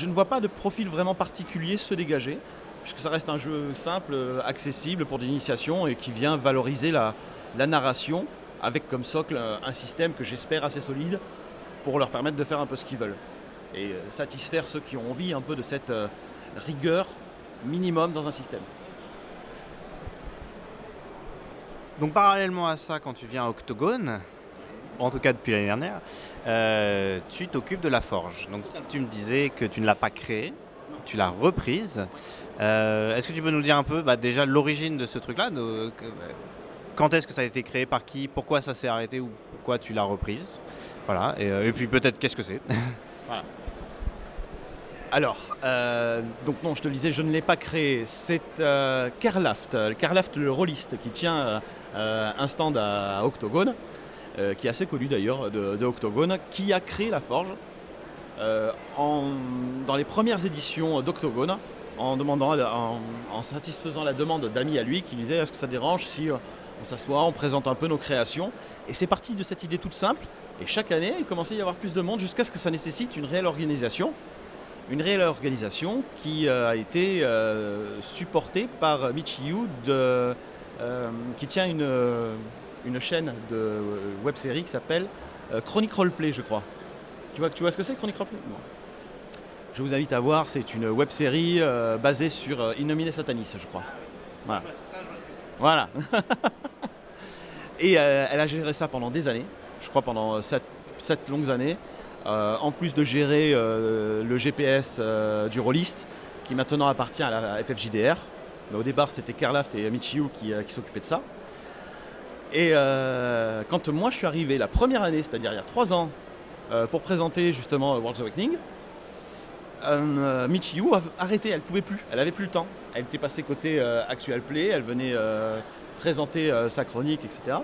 ne vois pas de profil vraiment particulier se dégager, puisque ça reste un jeu simple, accessible pour l'initiation et qui vient valoriser la narration, avec comme socle un système que j'espère assez solide pour leur permettre de faire un peu ce qu'ils veulent. Et satisfaire ceux qui ont envie un peu de cette rigueur minimum dans un système. Donc parallèlement à ça, quand tu viens à Octogone, en tout cas depuis l'année dernière, tu t'occupes de la forge. Donc tu me disais que tu ne l'as pas créée, tu l'as reprise. Est-ce que tu peux nous dire un peu déjà l'origine de ce truc-là, quand est-ce que ça a été créé, par qui, pourquoi ça s'est arrêté ou pourquoi tu l'as reprise? Voilà. Et puis peut-être qu'est-ce que c'est? Voilà. Alors, donc non, je te le disais, je ne l'ai pas créé. C'est Karlaft, le rôliste, qui tient un stand à Octogone, qui est assez connu d'ailleurs de Octogone, qui a créé la forge dans les premières éditions d'Octogone, en satisfaisant la demande d'amis à lui qui disaient est-ce que ça dérange si on s'assoit, on présente un peu nos créations. Et c'est parti de cette idée toute simple. Et chaque année, il commençait à y avoir plus de monde jusqu'à ce que ça nécessite une réelle organisation. Une réelle organisation qui a été supportée par Michiyu, qui tient une chaîne de web-série qui s'appelle Chronic Roleplay, je crois. Tu vois ce que c'est, Chronic Roleplay ? Non. Je vous invite à voir, c'est une web-série basée sur Innomine Satanis, je crois. Voilà. Voilà. Et elle a géré ça pendant des années, je crois pendant 7 longues années. En plus de gérer le GPS du rôliste, qui maintenant appartient à la FFJDR. Mais au départ, c'était Karlaft et Michiyu qui s'occupaient de ça. Et quand moi je suis arrivé la première année, c'est-à-dire il y a 3 ans, pour présenter justement World's Awakening, Michiyu a arrêté, elle pouvait plus, elle avait plus le temps. Elle était passée côté Actual Play, elle venait présenter sa chronique, etc.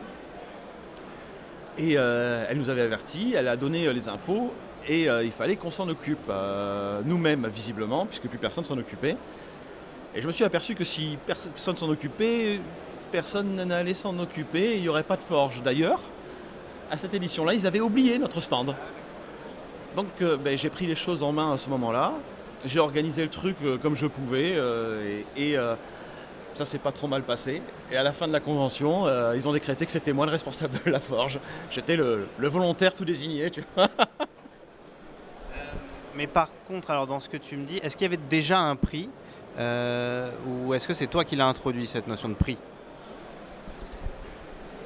Et elle nous avait avertis, elle a donné les infos et il fallait qu'on s'en occupe nous-mêmes visiblement, puisque plus personne s'en occupait. Et je me suis aperçu que si personne s'en occupait, personne n'allait s'en occuper, il n'y aurait pas de forge. D'ailleurs, à cette édition-là, ils avaient oublié notre stand. Donc j'ai pris les choses en main à ce moment-là, j'ai organisé le truc comme je pouvais et ça s'est pas trop mal passé. Et à la fin de la convention, ils ont décrété que c'était moi le responsable de la forge. J'étais le volontaire tout désigné, tu vois. Mais par contre, alors dans ce que tu me dis, est-ce qu'il y avait déjà un prix ou est-ce que c'est toi qui l'as introduit, cette notion de prix?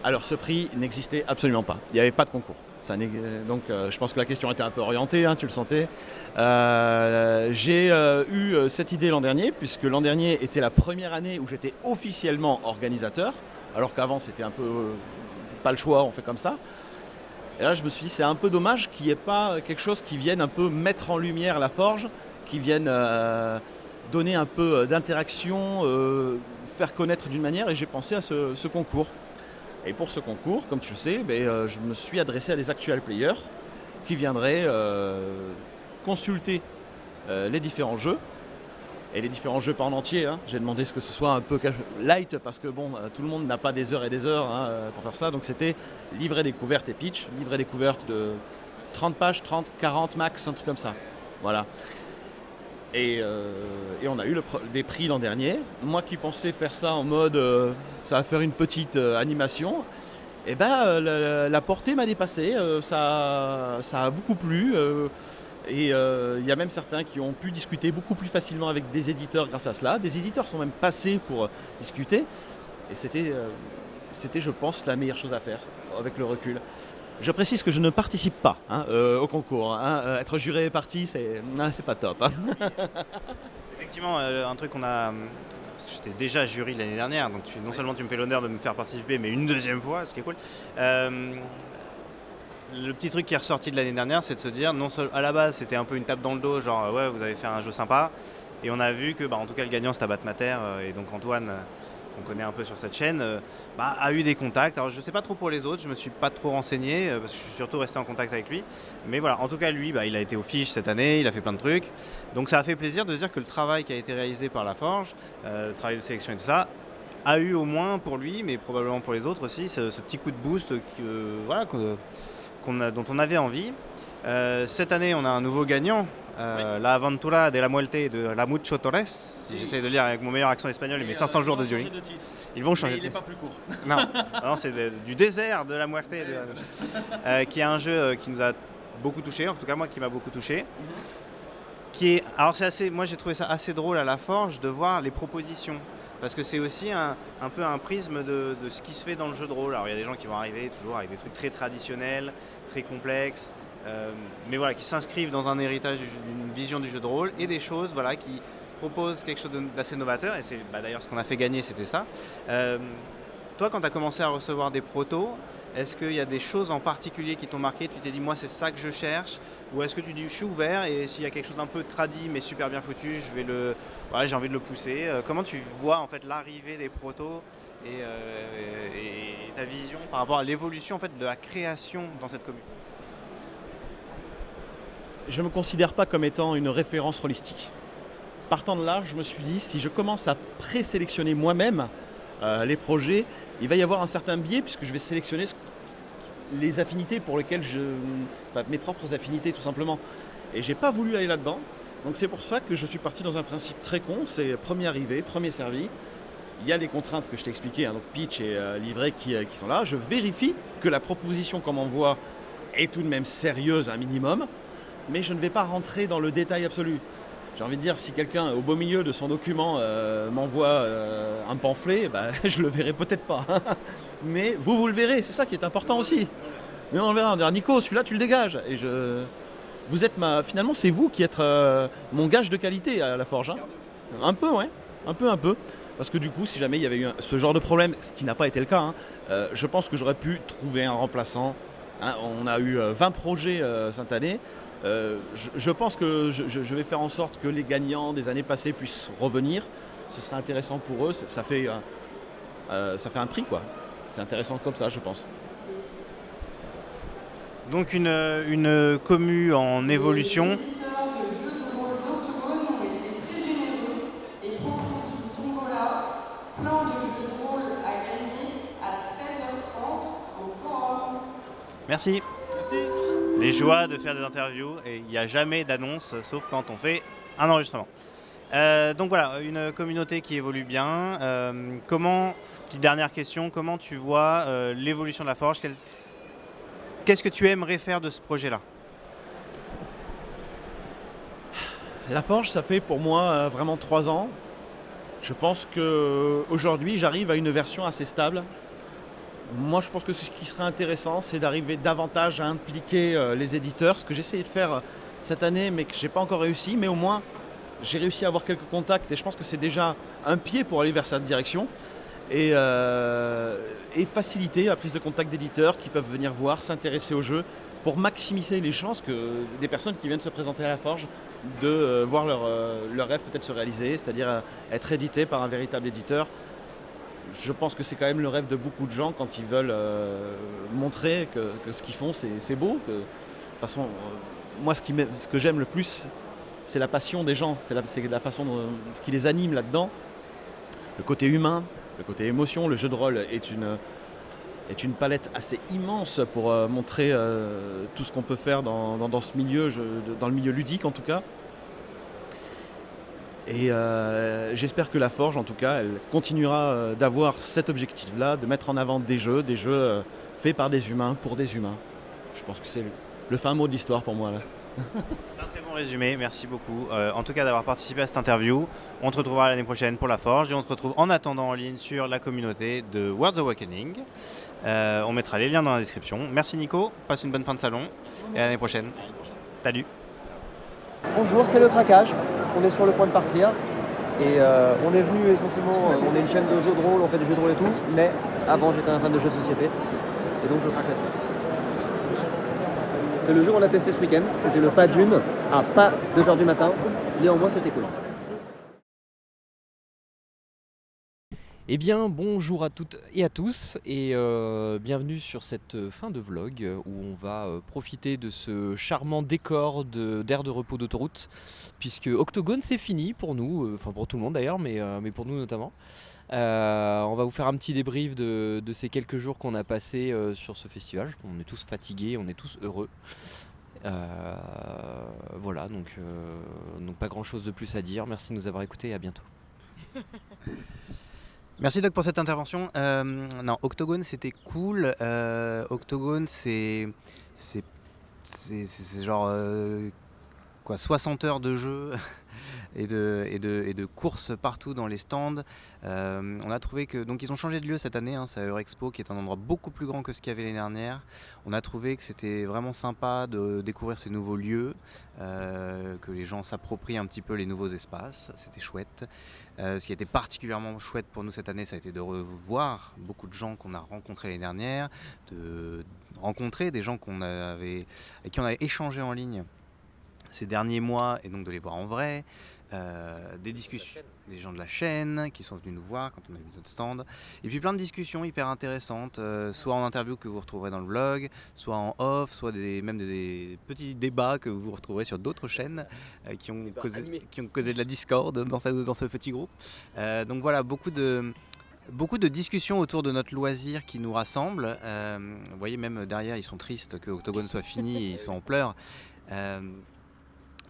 Alors ce prix n'existait absolument pas, il n'y avait pas de concours. Donc je pense que la question était un peu orientée, hein, tu le sentais. J'ai eu cette idée l'an dernier, puisque l'an dernier était la première année où j'étais officiellement organisateur, alors qu'avant c'était un peu pas le choix, on fait comme ça. Et là je me suis dit c'est un peu dommage qu'il n'y ait pas quelque chose qui vienne un peu mettre en lumière la forge, qui vienne donner un peu d'interaction, faire connaître d'une manière, et j'ai pensé à ce concours. Et pour ce concours, comme tu le sais, je me suis adressé à des actual players qui viendraient consulter les différents jeux. Et les différents jeux pas en entier, hein. J'ai demandé ce que ce soit un peu light parce que tout le monde n'a pas des heures et des heures pour faire ça. Donc c'était livret découverte et pitch, livret découverte de 30 pages, 30, 40 max, un truc comme ça. Voilà. Et on a eu des prix l'an dernier. Moi qui pensais faire ça en mode ça va faire une petite animation, et la portée m'a dépassé, ça a beaucoup plu. Et il y a même certains qui ont pu discuter beaucoup plus facilement avec des éditeurs grâce à cela. Des éditeurs sont même passés pour discuter. Et c'était, je pense, la meilleure chose à faire avec le recul. Je précise que je ne participe pas au concours. Être juré et parti, c'est pas top. Effectivement, un truc qu'on a... Parce que j'étais déjà jury l'année dernière, donc non seulement tu me fais l'honneur de me faire participer, mais une deuxième fois, ce qui est cool. Le petit truc qui est ressorti de l'année dernière, c'est de se dire, à la base, c'était un peu une tape dans le dos, genre ouais, vous avez fait un jeu sympa. Et on a vu que, en tout cas, le gagnant, c'était Abat Mater, et donc Antoine, qu'on connaît un peu sur cette chaîne, a eu des contacts. Alors je ne sais pas trop pour les autres, je me suis pas trop renseigné, parce que je suis surtout resté en contact avec lui. Mais voilà, en tout cas, lui, il a été au fiche cette année, il a fait plein de trucs. Donc ça a fait plaisir de se dire que le travail qui a été réalisé par la Forge, le travail de sélection et tout ça, a eu au moins pour lui, mais probablement pour les autres aussi, ce petit coup de boost dont on avait envie. Cette année, on a un nouveau gagnant, La Aventura de la Muerte de la Mucho Torres. Si j'essaie de lire avec mon meilleur accent espagnol, mais 500 jours de jury. Ils vont changer. Mais il n'est pas plus court. Non, c'est du désert de la Muerte, qui est un jeu qui nous a beaucoup touché, en tout cas moi qui m'a beaucoup touché. Alors moi j'ai trouvé ça assez drôle à la Forge de voir les propositions. Parce que c'est aussi un peu un prisme de ce qui se fait dans le jeu de rôle. Alors il y a des gens qui vont arriver toujours avec des trucs très traditionnels, très complexes, mais voilà, qui s'inscrivent dans un héritage d'une vision du jeu de rôle, et des choses qui proposent quelque chose d'assez novateur. Et c'est d'ailleurs ce qu'on a fait gagner, c'était ça. Toi, quand tu as commencé à recevoir des protos, est-ce qu'il y a des choses en particulier qui t'ont marqué? Tu t'es dit, moi c'est ça que je cherche? Ou est-ce que tu dis, je suis ouvert, et s'il y a quelque chose un peu tradit mais super bien foutu, j'ai envie de le pousser? Comment tu vois en fait l'arrivée des protos et ta vision par rapport à l'évolution en fait de la création dans cette commune? Je ne me considère pas comme étant une référence holistique. Partant de là, je me suis dit, si je commence à présélectionner moi-même les projets, il va y avoir un certain biais, puisque je vais sélectionner les affinités pour lesquelles mes propres affinités tout simplement. Et j'ai pas voulu aller là-dedans. Donc c'est pour ça que je suis parti dans un principe très con, c'est premier arrivé, premier servi. Il y a les contraintes que je t'ai expliquées, donc pitch et livret qui sont là. Je vérifie que la proposition qu'on m'envoie est tout de même sérieuse un minimum, mais je ne vais pas rentrer dans le détail absolu. J'ai envie de dire, si quelqu'un au beau milieu de son document m'envoie un pamphlet, je le verrai peut-être pas. Mais vous le verrez, c'est ça qui est important aussi. Mais on le verra, on dira, Nico, celui-là tu le dégages. Et vous êtes finalement c'est vous qui êtes mon gage de qualité à la Forge. Hein. Un peu, ouais. Un peu. Parce que du coup, si jamais il y avait eu ce genre de problème, ce qui n'a pas été le cas, je pense que j'aurais pu trouver un remplaçant. On a eu 20 projets cette année. Je pense que je vais faire en sorte que les gagnants des années passées puissent revenir. Ce serait intéressant pour eux. Ça fait un prix, quoi. C'est intéressant comme ça, je pense. Donc une commu en évolution. Les éditeurs de jeux de rôle d'Octogone ont été très généreux et proposent une tombola, plein de jeux de rôle à gagner à 13h30 au forum. Merci. Merci. Les joies de faire des interviews et il n'y a jamais d'annonce sauf quand on fait un enregistrement. Donc voilà, une communauté qui évolue bien. Petite dernière question, comment tu vois l'évolution de la Forge? Qu'est-ce que tu aimerais faire de ce projet-là? La Forge, ça fait pour moi vraiment 3 ans. Je pense qu'aujourd'hui, j'arrive à une version assez stable. Moi, je pense que ce qui serait intéressant, c'est d'arriver davantage à impliquer les éditeurs, ce que j'ai essayé de faire cette année, mais que je n'ai pas encore réussi. Mais au moins, j'ai réussi à avoir quelques contacts et je pense que c'est déjà un pied pour aller vers cette direction. Et faciliter la prise de contact d'éditeurs qui peuvent venir voir, s'intéresser au jeu, pour maximiser les chances que des personnes qui viennent se présenter à la Forge de voir leur rêve peut-être se réaliser, c'est-à-dire être édité par un véritable éditeur. Je pense que c'est quand même le rêve de beaucoup de gens quand ils veulent montrer que ce qu'ils font c'est beau. De toute façon, moi ce que j'aime le plus, c'est la passion des gens, c'est la façon ce qui les anime là-dedans, le côté humain. Le côté émotion, le jeu de rôle est une palette assez immense pour montrer tout ce qu'on peut faire dans ce milieu, dans le milieu ludique en tout cas. Et j'espère que la Forge, en tout cas, elle continuera d'avoir cet objectif-là, de mettre en avant des jeux faits par des humains, pour des humains. Je pense que c'est le fin mot de l'histoire pour moi là. C'est un très bon résumé, merci beaucoup. En tout cas d'avoir participé à cette interview. On te retrouvera l'année prochaine pour la Forge et on te retrouve en attendant en ligne sur la communauté de World's Awakening. On mettra les liens dans la description. Merci Nico, passe une bonne fin de salon et à l'année prochaine. Salut. Bonjour, c'est le craquage. On est sur le point de partir et on est venu essentiellement, on est une chaîne de jeux de rôle, on fait des jeux de rôle et tout, mais avant j'étais un fan de jeux de société et donc je craque là-dessus. C'est le jeu qu'on a testé ce week-end, c'était le pas d'une à pas 2h du matin, néanmoins c'était cool. Eh bien, bonjour à toutes et à tous et bienvenue sur cette fin de vlog où on va profiter de ce charmant décor d'aire de repos d'autoroute puisque Octogone c'est fini pour nous, enfin pour tout le monde d'ailleurs, mais pour nous notamment. On va vous faire un petit débrief de ces quelques jours qu'on a passés sur ce festival. On est tous fatigués, on est tous heureux. Voilà, donc pas grand chose de plus à dire. Merci de nous avoir écoutés et à bientôt. Merci Doc pour cette intervention. Non, Octogone c'était cool. Octogone c'est genre 60 heures de jeu et de courses partout dans les stands. On a trouvé que donc ils ont changé de lieu cette année, c'est à Eurexpo qui est un endroit beaucoup plus grand que ce qu'il y avait l'année dernière. On a trouvé que c'était vraiment sympa de découvrir ces nouveaux lieux, que les gens s'approprient un petit peu les nouveaux espaces, c'était chouette. Ce qui a été particulièrement chouette pour nous cette année, ça a été de revoir beaucoup de gens qu'on a rencontrés l'année dernière, de rencontrer des gens avec qui on avait échangé en ligne ces derniers mois et donc de les voir en vrai, des discussions, des gens de la chaîne qui sont venus nous voir quand on a vu notre stand, et puis plein de discussions hyper intéressantes, soit en interview que vous retrouverez dans le vlog, soit en off, soit même des petits débats que vous retrouverez sur d'autres chaînes qui ont causé de la discorde dans ce petit groupe. Donc voilà, beaucoup de discussions autour de notre loisir qui nous rassemble. Vous voyez, même derrière, ils sont tristes que Octogone soit fini et ils sont en pleurs.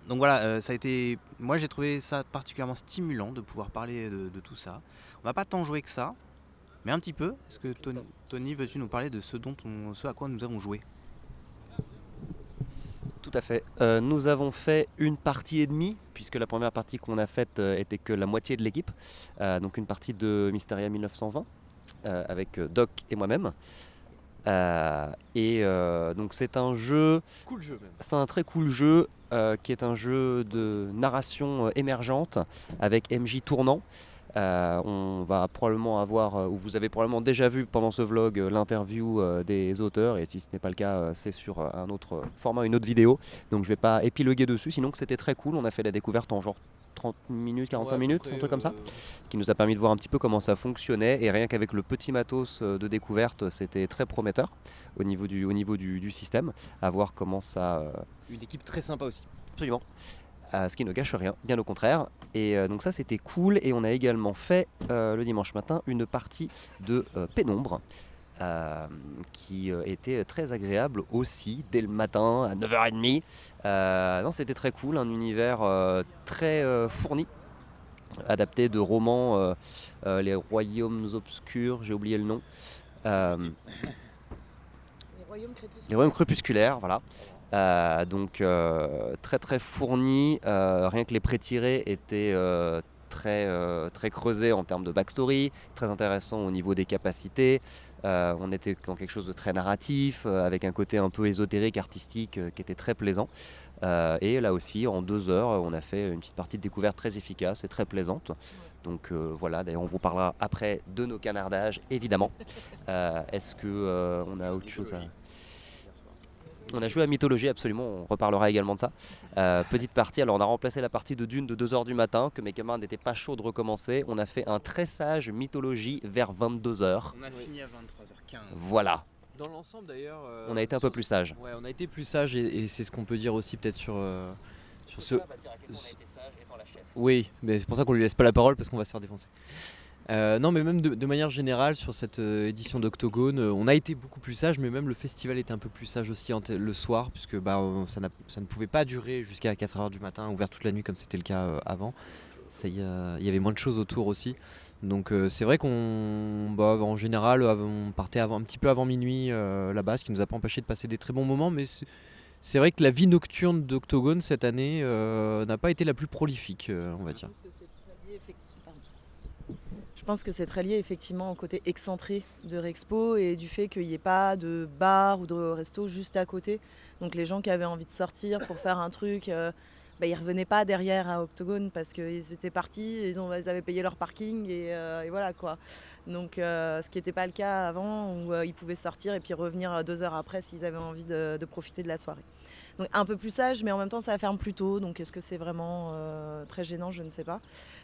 Donc voilà, ça a été. Moi j'ai trouvé ça particulièrement stimulant de pouvoir parler de tout ça. On n'a pas tant joué que ça, mais un petit peu. Est-ce que Tony, veux-tu nous parler de ce à quoi nous avons joué ? Tout à fait. Nous avons fait une partie et demie, puisque la première partie qu'on a faite était que la moitié de l'équipe. Donc une partie de Mysteria 1920 avec Doc et moi-même. Donc c'est un jeu, cool jeu même. C'est un très cool jeu qui est un jeu de narration émergente avec MJ tournant. On va probablement avoir, ou vous avez probablement déjà vu pendant ce vlog, l'interview des auteurs, et si ce n'est pas le cas, c'est sur un autre format, une autre vidéo. Donc je vais pas épiloguer dessus, sinon que c'était très cool. On a fait la découverte en genre 30 minutes, 45 minutes, un truc comme ça, qui nous a permis de voir un petit peu comment ça fonctionnait, et rien qu'avec le petit matos de découverte, c'était très prometteur au niveau du système, à voir comment ça... Une équipe très sympa aussi. Absolument. Ce qui ne gâche rien, bien au contraire. Et donc ça c'était cool, et on a également fait le dimanche matin une partie de Pénombre, qui était très agréable aussi, dès le matin à 9h30. Non, c'était très cool, un univers très fourni, adapté de romans, les Royaumes Obscurs, j'ai oublié le nom. Les Royaumes Crépusculaires, voilà. Donc très très fourni, rien que les pré-tirés étaient très creusés en termes de backstory, très intéressant au niveau des capacités. On était dans quelque chose de très narratif, avec un côté un peu ésotérique, artistique, qui était très plaisant. Et là aussi, en 2 heures, on a fait une petite partie de découverte très efficace et très plaisante. Donc voilà, d'ailleurs on vous parlera après de nos canardages, évidemment. Est-ce que on a autre chose à... On a joué à Mythologie, absolument, on reparlera également de ça. Petite partie, alors on a remplacé la partie de Dune de 2h du matin, que mes camarades n'étaient pas chauds de recommencer. On a fait un très sage Mythologie vers 22h. On a fini à 23h15. Voilà. Dans l'ensemble d'ailleurs... on a été un peu plus sage. Ouais, on a été plus sage, et c'est ce qu'on peut dire aussi peut-être sur ce... Oui, mais c'est pour ça qu'on lui laisse pas la parole, parce qu'on va se faire défoncer. Non, mais même de manière générale sur cette édition d'Octogone, on a été beaucoup plus sage, mais même le festival était un peu plus sage aussi le soir, puisque ça ne pouvait pas durer jusqu'à 4h du matin, ouvert toute la nuit comme c'était le cas avant. Il y avait moins de choses autour aussi. Donc c'est vrai en général, on partait un petit peu avant minuit là-bas, ce qui nous a pas empêché de passer des très bons moments, mais c'est vrai que la vie nocturne d'Octogone cette année n'a pas été la plus prolifique, on va dire. Je pense que c'est très lié effectivement au côté excentré de Rexpo et du fait qu'il n'y ait pas de bar ou de resto juste à côté. Donc les gens qui avaient envie de sortir pour faire un truc, ils ne revenaient pas derrière à Octogone parce qu'ils étaient partis, ils avaient payé leur parking et voilà quoi. Donc ce qui n'était pas le cas avant où ils pouvaient sortir et puis revenir 2 heures après s'ils avaient envie de profiter de la soirée. Donc un peu plus sage, mais en même temps ça ferme plus tôt, donc est-ce que c'est vraiment très gênant, je ne sais pas.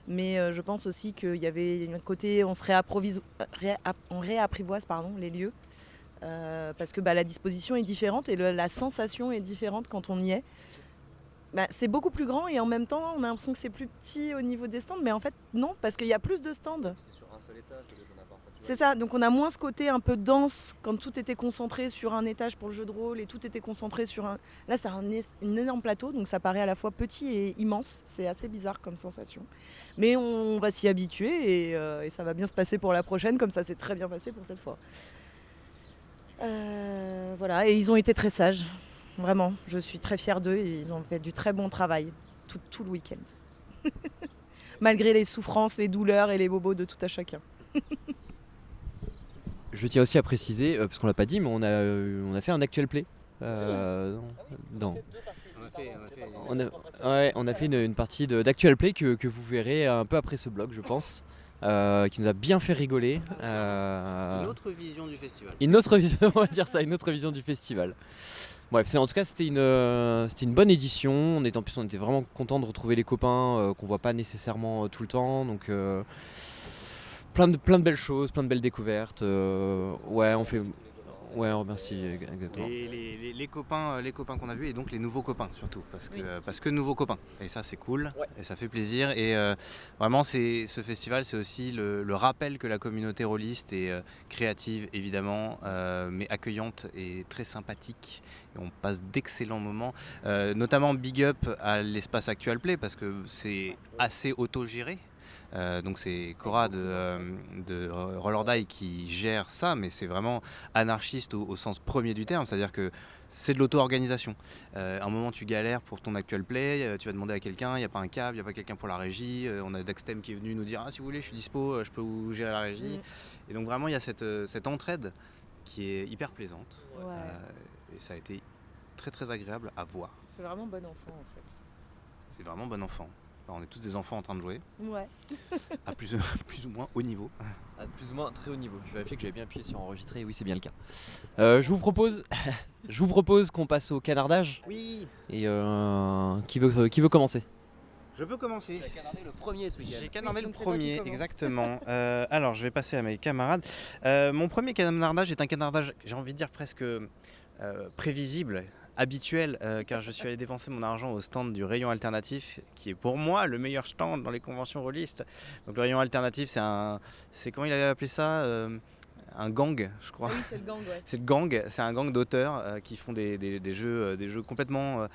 Mais je pense aussi qu'il y avait un côté, on réapprivoise les lieux, parce que la disposition est différente et la sensation est différente quand on y est. C'est beaucoup plus grand et en même temps on a l'impression que c'est plus petit au niveau des stands, mais en fait non, parce qu'il y a plus de stands. C'est sur un seul étage. C'est ça, donc on a moins ce côté un peu dense quand tout était concentré sur un étage pour le jeu de rôle et tout était concentré sur un... Là c'est un énorme plateau, donc ça paraît à la fois petit et immense, c'est assez bizarre comme sensation. Mais on va s'y habituer et ça va bien se passer pour la prochaine, comme ça s'est très bien passé pour cette fois. Voilà, et ils ont été très sages, vraiment, je suis très fière d'eux et ils ont fait du très bon travail tout le week-end. Malgré les souffrances, les douleurs et les bobos de tout à chacun. Je tiens aussi à préciser, parce qu'on l'a pas dit, mais on a fait un actual play. On a fait une partie d'actual play que vous verrez un peu après ce blog, je pense, qui nous a bien fait rigoler. Une autre vision du festival. Une autre vision, on va dire ça, une autre vision du festival. Bref, en tout cas c'était une bonne édition. On était vraiment contents de retrouver les copains qu'on voit pas nécessairement tout le temps. Donc plein de belles choses, plein de belles découvertes. Ouais, on remercie exactement. Et les copains qu'on a vus et donc les nouveaux copains surtout, parce que nouveaux copains. Et ça c'est cool, et ça fait plaisir. Et vraiment ce festival c'est aussi le rappel que la communauté rôliste est créative évidemment, mais accueillante et très sympathique. Et on passe d'excellents moments, notamment big up à l'espace Actual Play parce que c'est assez autogéré. Donc c'est Cora de Roll or Die qui gère ça, mais c'est vraiment anarchiste au sens premier du terme, c'est-à-dire que c'est de l'auto-organisation. À un moment tu galères pour ton actual play, tu vas demander à quelqu'un, il n'y a pas un câble, il n'y a pas quelqu'un pour la régie, on a Daxtem qui est venu nous dire « Ah si vous voulez je suis dispo, je peux vous gérer la régie ». Et donc vraiment il y a cette entraide qui est hyper plaisante, et ça a été très très agréable à voir. C'est vraiment bon enfant en fait. C'est vraiment bon enfant. On est tous des enfants en train de jouer, Ouais. à plus ou moins haut niveau. À plus ou moins très haut niveau. Je vérifie que j'avais bien appuyé sur enregistrer. Oui, c'est bien le cas. Je vous propose qu'on passe au canardage. Oui. Et qui veut commencer? Je peux commencer. Tu as canardé le premier ce week-end. J'ai canardé le donc c'est toi qui premier, commences. exactement. Alors, je vais passer à mes camarades. Mon premier canardage est un canardage, j'ai envie de dire presque prévisible, habituel, car je suis allé dépenser mon argent au stand du rayon alternatif, qui est pour moi le meilleur stand dans les conventions rôlistes. Donc le rayon alternatif, c'est comment il avait appelé ça un gang, je crois. Ah oui, c'est le gang, ouais. C'est le gang, c'est un gang d'auteurs qui font des jeux complètement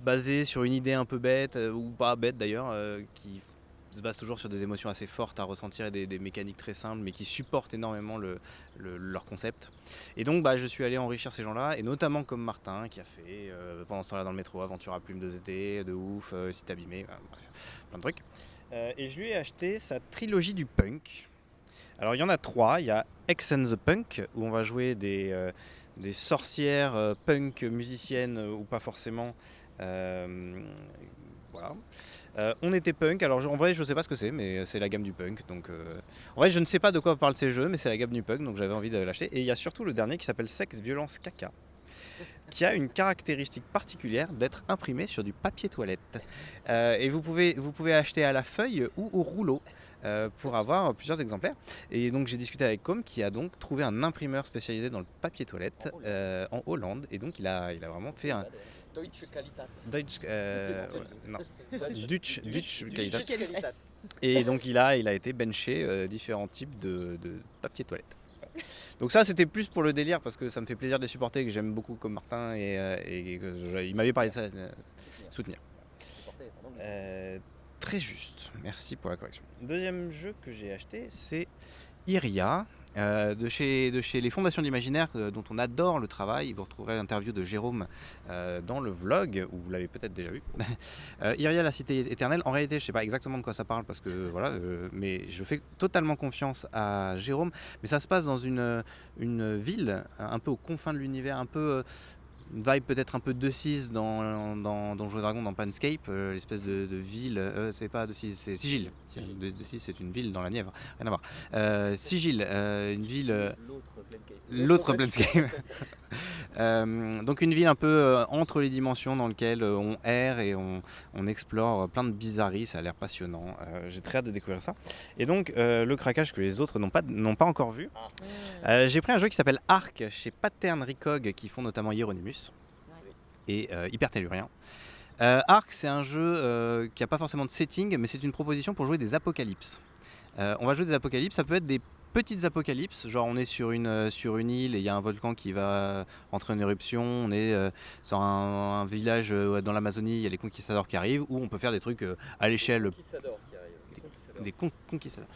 basés sur une idée un peu bête, ou pas bête d'ailleurs, qui se basent toujours sur des émotions assez fortes à ressentir et des mécaniques très simples, mais qui supportent énormément leur concept. Et donc je suis allé enrichir ces gens-là, et notamment comme Martin, qui a fait pendant ce temps-là dans le métro Aventure à Plume de ZT, de ouf, Site abîmé, bref, plein de trucs. Et je lui ai acheté sa trilogie du punk. Alors il y en a 3, il y a X and the Punk, où on va jouer des sorcières punk musiciennes ou pas forcément. Voilà. On était punk, alors en vrai je sais pas ce que c'est, mais c'est la gamme du punk. Donc, en vrai je ne sais pas de quoi parlent ces jeux, mais c'est la gamme du punk, donc j'avais envie de l'acheter. Et il y a surtout le dernier qui s'appelle Sexe, Violence, Caca, qui a une caractéristique particulière d'être imprimé sur du papier toilette. Et vous pouvez acheter à la feuille ou au rouleau pour avoir plusieurs exemplaires. Et donc j'ai discuté avec Com, qui a donc trouvé un imprimeur spécialisé dans le papier toilette en Hollande. Et donc il a vraiment fait un... Deutsche Qualität. Deutsche Qualität. Et donc il a été benché différents types de papier toilette. Donc ça c'était plus pour le délire, parce que ça me fait plaisir de les supporter, que j'aime beaucoup comme Martin, et il m'avait parlé de ça, soutenir. Très juste, merci pour la correction. Deuxième jeu que j'ai acheté, c'est Iria, de chez les Fondations de l'Imaginaire, dont on adore le travail. Vous retrouverez l'interview de Jérôme dans le vlog, où vous l'avez peut-être déjà vu. Iria, la cité éternelle, en réalité je ne sais pas exactement de quoi ça parle, parce que voilà, mais je fais totalement confiance à Jérôme. Mais ça se passe dans une ville un peu aux confins de l'univers, un peu... une vibe peut-être un peu de 6 dans Donjons et Dragons, dans Planescape, l'espèce de ville, c'est pas de 6, c'est Sigil. De 6 c'est une ville dans la Nièvre, rien à voir. Sigil, une ville... L'autre Planescape. Donc une ville un peu entre les dimensions, dans laquelle on erre et on explore plein de bizarreries, ça a l'air passionnant. J'ai très hâte de découvrir ça. Et donc le craquage que les autres n'ont pas encore vu. J'ai pris un jeu qui s'appelle Arc chez Pattern Recog, qui font notamment Hieronymus et Hypertellurien. Arc, c'est un jeu qui n'a pas forcément de setting, mais c'est une proposition pour jouer des apocalypses. On va jouer des apocalypses, ça peut être des petites apocalypses, genre on est sur une île et il y a un volcan qui va entrer en éruption, on est sur un village dans l'Amazonie, il y a les conquistadors qui arrivent, ou on peut faire des trucs à l'échelle... Des conquistadors.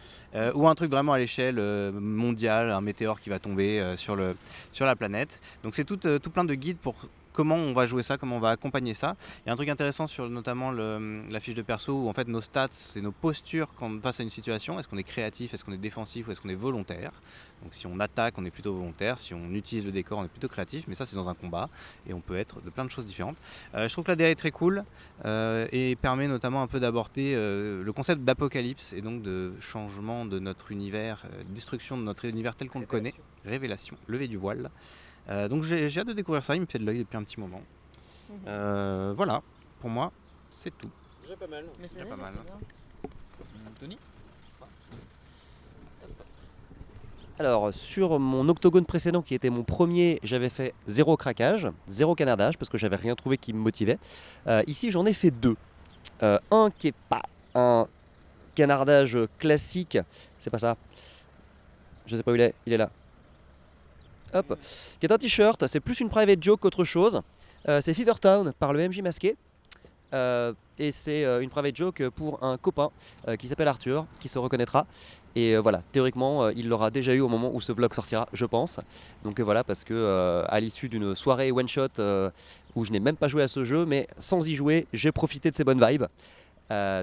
Ou un truc vraiment à l'échelle mondiale, un météore qui va tomber sur la planète. Donc c'est tout plein de guides pour comment on va jouer ça, comment on va accompagner ça. Il y a un truc intéressant sur notamment la fiche de perso, où en fait nos stats, c'est nos postures face à une situation. Est-ce qu'on est créatif, est-ce qu'on est défensif, ou est-ce qu'on est volontaire? Donc si on attaque, on est plutôt volontaire, si on utilise le décor, on est plutôt créatif, mais ça c'est dans un combat, et on peut être de plein de choses différentes. Je trouve que la DA est très cool, et permet notamment un peu d'aborder le concept d'apocalypse, et donc de changement de notre univers, destruction de notre univers tel qu'on le connaît, révélation, lever du voile. Donc j'ai hâte de découvrir ça, il me fait de l'œil depuis un petit moment. Voilà, pour moi, c'est tout. C'est déjà pas mal. Mais c'est déjà déjà pas mal. très bien. Tony? Alors, sur mon octogone précédent, qui était mon premier, j'avais fait 0 craquage, 0 canardage, parce que j'avais rien trouvé qui me motivait. Ici, j'en ai fait 2. Un qui est pas un canardage classique, c'est pas ça. Je sais pas où il est là. Hop, qui est un t-shirt, c'est plus une private joke qu'autre chose. C'est Fevertown par le MJ masqué. Et c'est une private joke pour un copain qui s'appelle Arthur, qui se reconnaîtra. Et voilà, théoriquement, il l'aura déjà eu au moment où ce vlog sortira, je pense. Donc voilà, parce que à l'issue d'une soirée one-shot où je n'ai même pas joué à ce jeu, mais sans y jouer, j'ai profité de ces bonnes vibes.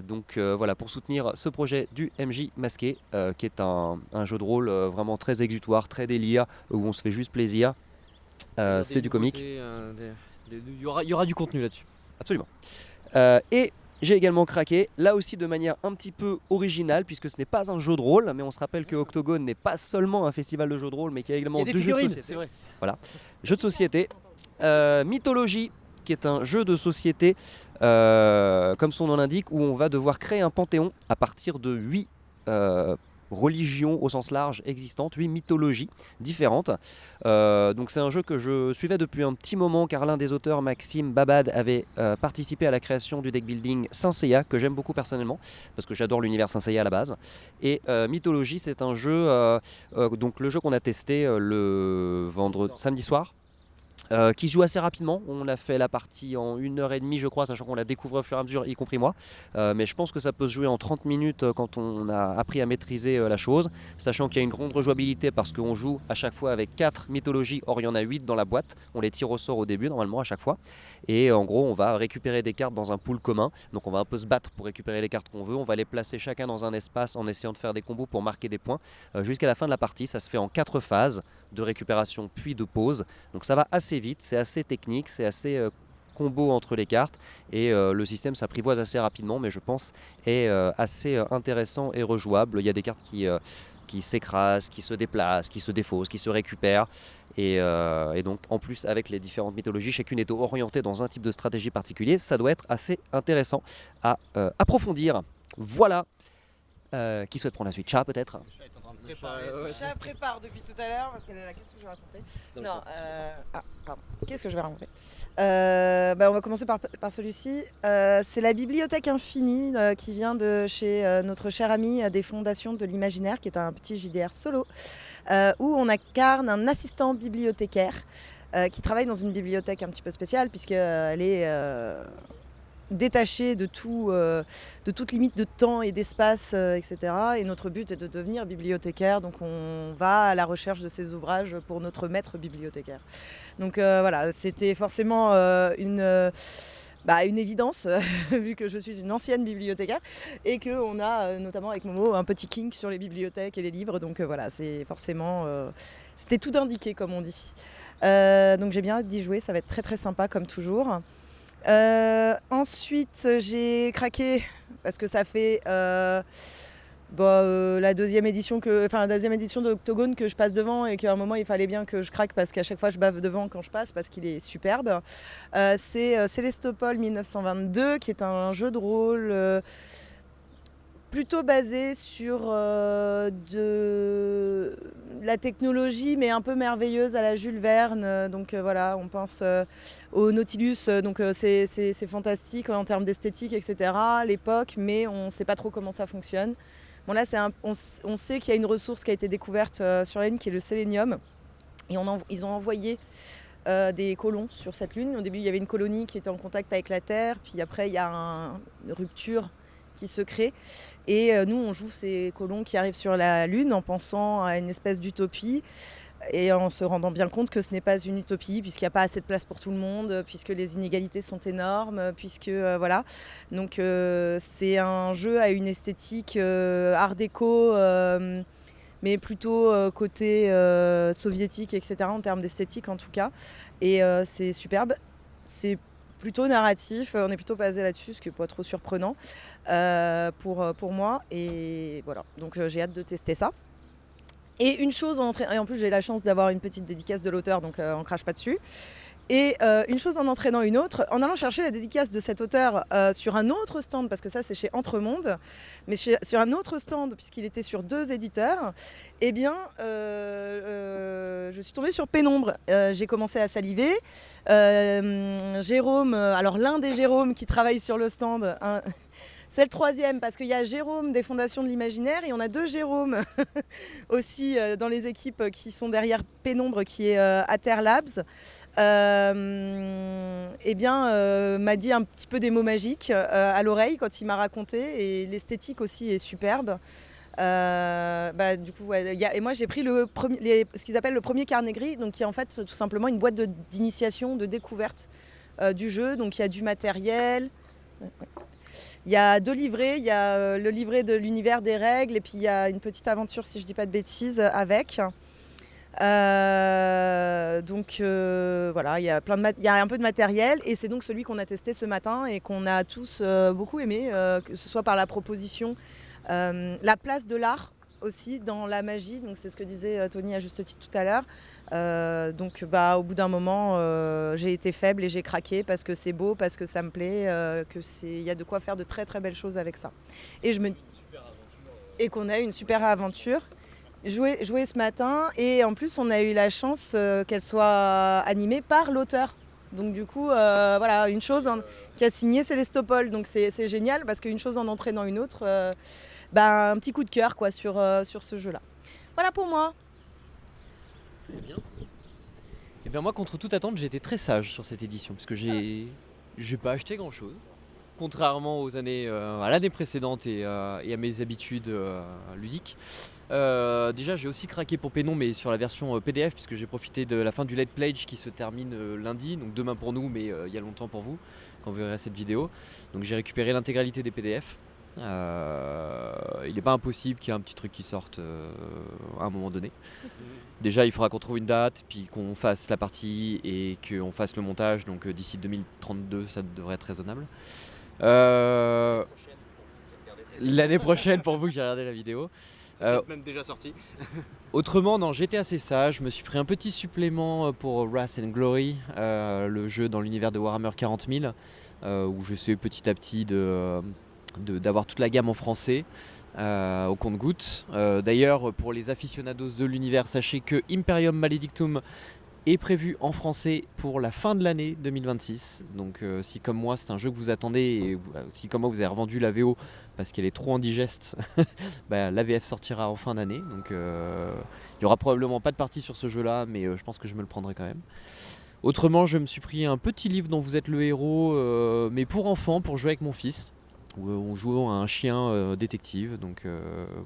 Donc voilà, pour soutenir ce projet du MJ masqué, qui est un jeu de rôle vraiment très exutoire, très délire, où on se fait juste plaisir. C'est du comique. Il y aura du contenu là-dessus. Absolument. Et j'ai également craqué, là aussi de manière un petit peu originale, puisque ce n'est pas un jeu de rôle, mais on se rappelle que Octogone n'est pas seulement un festival de jeux de rôle, mais qu'il y a également deux jeux de société. C'est vrai. Voilà, jeux de société. Mythologie, qui est un jeu de société, comme son nom l'indique, où on va devoir créer un panthéon à partir de 8 religions au sens large existantes, 8 mythologies différentes. Donc c'est un jeu que je suivais depuis un petit moment, car l'un des auteurs, Maxime Babad, avait participé à la création du deck building Saint Seiya, que j'aime beaucoup personnellement, parce que j'adore l'univers Saint Seiya à la base. Et Mythologie, c'est un jeu, donc le jeu qu'on a testé samedi soir, qui se joue assez rapidement. On a fait la partie en 1h30 je crois, sachant qu'on la découvre au fur et à mesure, y compris moi. Mais je pense que ça peut se jouer en 30 minutes quand on a appris à maîtriser la chose, sachant qu'il y a une grande rejouabilité parce qu'on joue à chaque fois avec 4 mythologies, or il y en a 8 dans la boîte. On les tire au sort au début normalement à chaque fois. Et en gros on va récupérer des cartes dans un pool commun. Donc on va un peu se battre pour récupérer les cartes qu'on veut. On va les placer chacun dans un espace en essayant de faire des combos pour marquer des points jusqu'à la fin de la partie. Ça se fait en 4 phases de récupération puis de pause. Donc ça va assez vite, c'est assez technique, c'est assez combo entre les cartes et le système s'apprivoise assez rapidement, mais je pense est assez intéressant et rejouable. Il y a des cartes qui s'écrasent, qui se déplacent, qui se défaussent, qui se récupèrent et donc en plus avec les différentes mythologies, chacune est orientée dans un type de stratégie particulier. Ça doit être assez intéressant à approfondir. Voilà. Qui souhaite prendre la suite? Chat peut-être? Chat prépare depuis tout à l'heure parce qu'elle est là. Qu'est-ce que je vais raconter? Non, pardon. Qu'est-ce que je vais raconter? On va commencer par celui-ci. C'est la Bibliothèque Infinie qui vient de chez notre cher ami des Fondations de l'Imaginaire, qui est un petit JDR solo, où on incarne un assistant bibliothécaire qui travaille dans une bibliothèque un petit peu spéciale puisqu'elle est détaché de toute limite de temps et d'espace, etc. Et notre but est de devenir bibliothécaire, donc on va à la recherche de ces ouvrages pour notre maître bibliothécaire. Donc voilà, c'était forcément une évidence, vu que je suis une ancienne bibliothécaire, et qu'on a notamment avec Momo un petit kink sur les bibliothèques et les livres, donc voilà, c'est forcément... c'était tout indiqué, comme on dit. Donc j'ai bien hâte d'y jouer, ça va être très très sympa comme toujours. Ensuite j'ai craqué parce que ça fait la deuxième édition d'Octogone que je passe devant et qu'à un moment il fallait bien que je craque parce qu'à chaque fois je bave devant quand je passe parce qu'il est superbe. C'est Célestopol 1922 qui est un jeu de rôle plutôt basé sur de la technologie mais un peu merveilleuse à la Jules Verne. Donc voilà, on pense au Nautilus, donc c'est fantastique en termes d'esthétique, etc. L'époque, mais on ne sait pas trop comment ça fonctionne. Bon là, on sait qu'il y a une ressource qui a été découverte sur la Lune qui est le sélénium. Et ils ont envoyé des colons sur cette Lune. Au début, il y avait une colonie qui était en contact avec la Terre, puis après, il y a une rupture qui se crée. Et nous, on joue ces colons qui arrivent sur la Lune en pensant à une espèce d'utopie et en se rendant bien compte que ce n'est pas une utopie puisqu'il n'y a pas assez de place pour tout le monde, puisque les inégalités sont énormes, puisque voilà. Donc c'est un jeu à une esthétique art déco, mais plutôt côté soviétique, etc. en termes d'esthétique en tout cas. Et c'est superbe. C'est plutôt narratif, on est plutôt basé là-dessus, ce qui n'est pas trop surprenant pour moi. Et voilà, donc j'ai hâte de tester ça. Et une chose, et en plus j'ai la chance d'avoir une petite dédicace de l'auteur, donc on crache pas dessus. Et une chose en entraînant une autre, en allant chercher la dédicace de cet auteur sur un autre stand, parce que ça c'est chez Entremonde, mais sur un autre stand, puisqu'il était sur 2 éditeurs, eh bien je suis tombée sur Pénombre. J'ai commencé à saliver. Jérôme, alors l'un des Jérômes qui travaille sur le stand, c'est le 3e parce qu'il y a Jérôme des Fondations de l'Imaginaire et on a 2 Jérômes aussi dans les équipes qui sont derrière Pénombre, qui est Ater Labs. M'a dit un petit peu des mots magiques à l'oreille quand il m'a raconté, et l'esthétique aussi est superbe. Du coup, ouais, et moi j'ai pris ce qu'ils appellent le premier carnet gris, donc qui est en fait tout simplement une boîte d'initiation, de découverte du jeu. Donc il y a du matériel. Il y a 2 livrets, il y a le livret de l'univers des règles et puis il y a une petite aventure, si je ne dis pas de bêtises, avec. Donc voilà, il y a un peu de matériel et c'est donc celui qu'on a testé ce matin et qu'on a tous beaucoup aimé, que ce soit par la proposition, la place de l'art aussi dans la magie, donc c'est ce que disait Tony à juste titre tout à l'heure. Donc au bout d'un moment, j'ai été faible et j'ai craqué parce que c'est beau, parce que ça me plaît, il y a de quoi faire de très très belles choses avec ça. Et qu'on a eu une super aventure. Jouer ce matin et en plus on a eu la chance qu'elle soit animée par l'auteur. Donc du coup voilà, une chose qui a signé Célestopol, donc c'est génial parce qu'une chose en entraînant une autre, un petit coup de cœur quoi sur ce jeu-là. Voilà pour moi. Très bien. Et bien moi contre toute attente j'ai été très sage sur cette édition parce que j'ai pas acheté grand chose. Contrairement aux années, à l'année précédente et à mes habitudes ludiques. Déjà j'ai aussi craqué pour Pénon mais sur la version PDF puisque j'ai profité de la fin du Late Pledge qui se termine lundi, donc demain pour nous mais il y a longtemps pour vous quand vous verrez cette vidéo. Donc j'ai récupéré l'intégralité des PDF. Il n'est pas impossible qu'il y ait un petit truc qui sorte à un moment donné. Déjà il faudra qu'on trouve une date, puis qu'on fasse la partie et qu'on fasse le montage, donc d'ici 2032 ça devrait être raisonnable. L'année prochaine pour vous qui regardez la vidéo. C'est même déjà sorti. Autrement, non, j'étais assez sage. Je me suis pris un petit supplément pour Wrath and Glory, le jeu dans l'univers de Warhammer 40 000, où j'essaie petit à petit d'avoir toute la gamme en français au compte-gouttes. D'ailleurs, pour les aficionados de l'univers, sachez que Imperium Maledictum est prévu en français pour la fin de l'année 2026. Donc si comme moi c'est un jeu que vous attendez et si comme moi vous avez revendu la VO parce qu'elle est trop indigeste, la VF sortira en fin d'année. Donc il n'y aura probablement pas de partie sur ce jeu là, mais je pense que je me le prendrai quand même. Autrement je me suis pris un petit livre dont vous êtes le héros, mais pour enfants, pour jouer avec mon fils. Où on joue à un chien détective, donc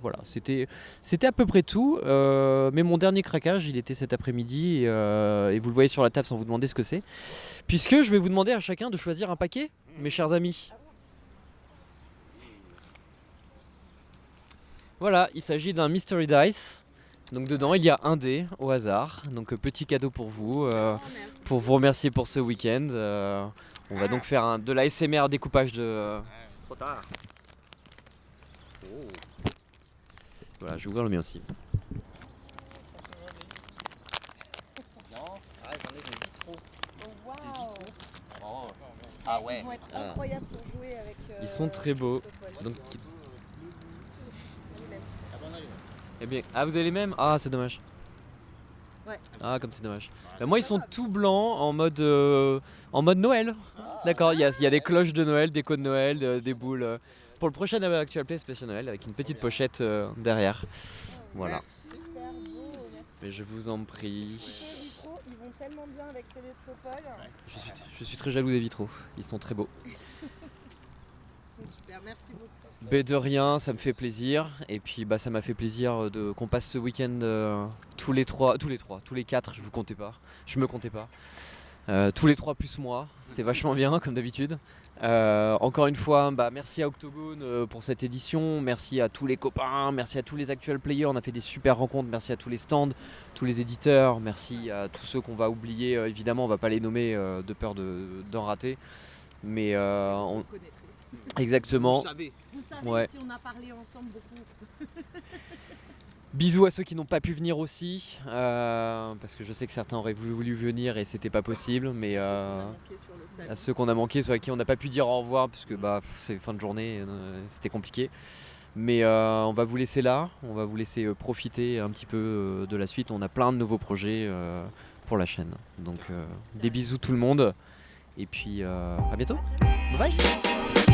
voilà, c'était à peu près tout, mais mon dernier craquage il était cet après-midi et vous le voyez sur la table sans vous demander ce que c'est, puisque je vais vous demander à chacun de choisir un paquet, mes chers amis. Voilà, il s'agit d'un Mystery Dice, donc dedans il y a un dé au hasard, donc petit cadeau pour vous remercier pour ce week-end. On va donc faire de la SMR découpage de... Trop tard. Oh. Voilà, je vais ouvrir le mien aussi. Ah ouais. Ils vont être incroyables pour jouer avec. Ils sont très beaux. Donc... Eh bien, vous avez les mêmes? Ah, c'est dommage. Ouais. Ah, comme c'est dommage. Moi, ils sont tout blancs en mode Noël. D'accord, il y a des cloches de Noël, déco de Noël, des boules. Pour le prochain Actual Play Spécial Noël avec une petite pochette derrière. Voilà. Super beau, merci. Mais je vous en prie. Ces vitraux, ils vont tellement bien avec Célestopol. Je suis très jaloux des vitraux. Ils sont très beaux. C'est super, merci beaucoup. De rien, ça me fait plaisir. Et puis ça m'a fait plaisir qu'on passe ce week-end tous les quatre, je me comptais pas. Tous les 3 plus moi, c'était vachement bien comme d'habitude. Encore une fois, merci à Octogone pour cette édition, merci à tous les copains, merci à tous les actual players, on a fait des super rencontres, merci à tous les stands, tous les éditeurs, merci à tous ceux qu'on va oublier, évidemment on va pas les nommer de peur d'en rater, mais exactement. Vous savez ouais. si on a parlé ensemble beaucoup. Bisous à ceux qui n'ont pas pu venir aussi, parce que je sais que certains auraient voulu venir et c'était pas possible, mais à ceux qu'on a manqué, ceux à qui on n'a pas pu dire au revoir, puisque c'est fin de journée, c'était compliqué. Mais on va vous laisser là, on va vous laisser profiter un petit peu de la suite. On a plein de nouveaux projets pour la chaîne. Donc des bisous tout le monde, et puis à bientôt. Bye bye.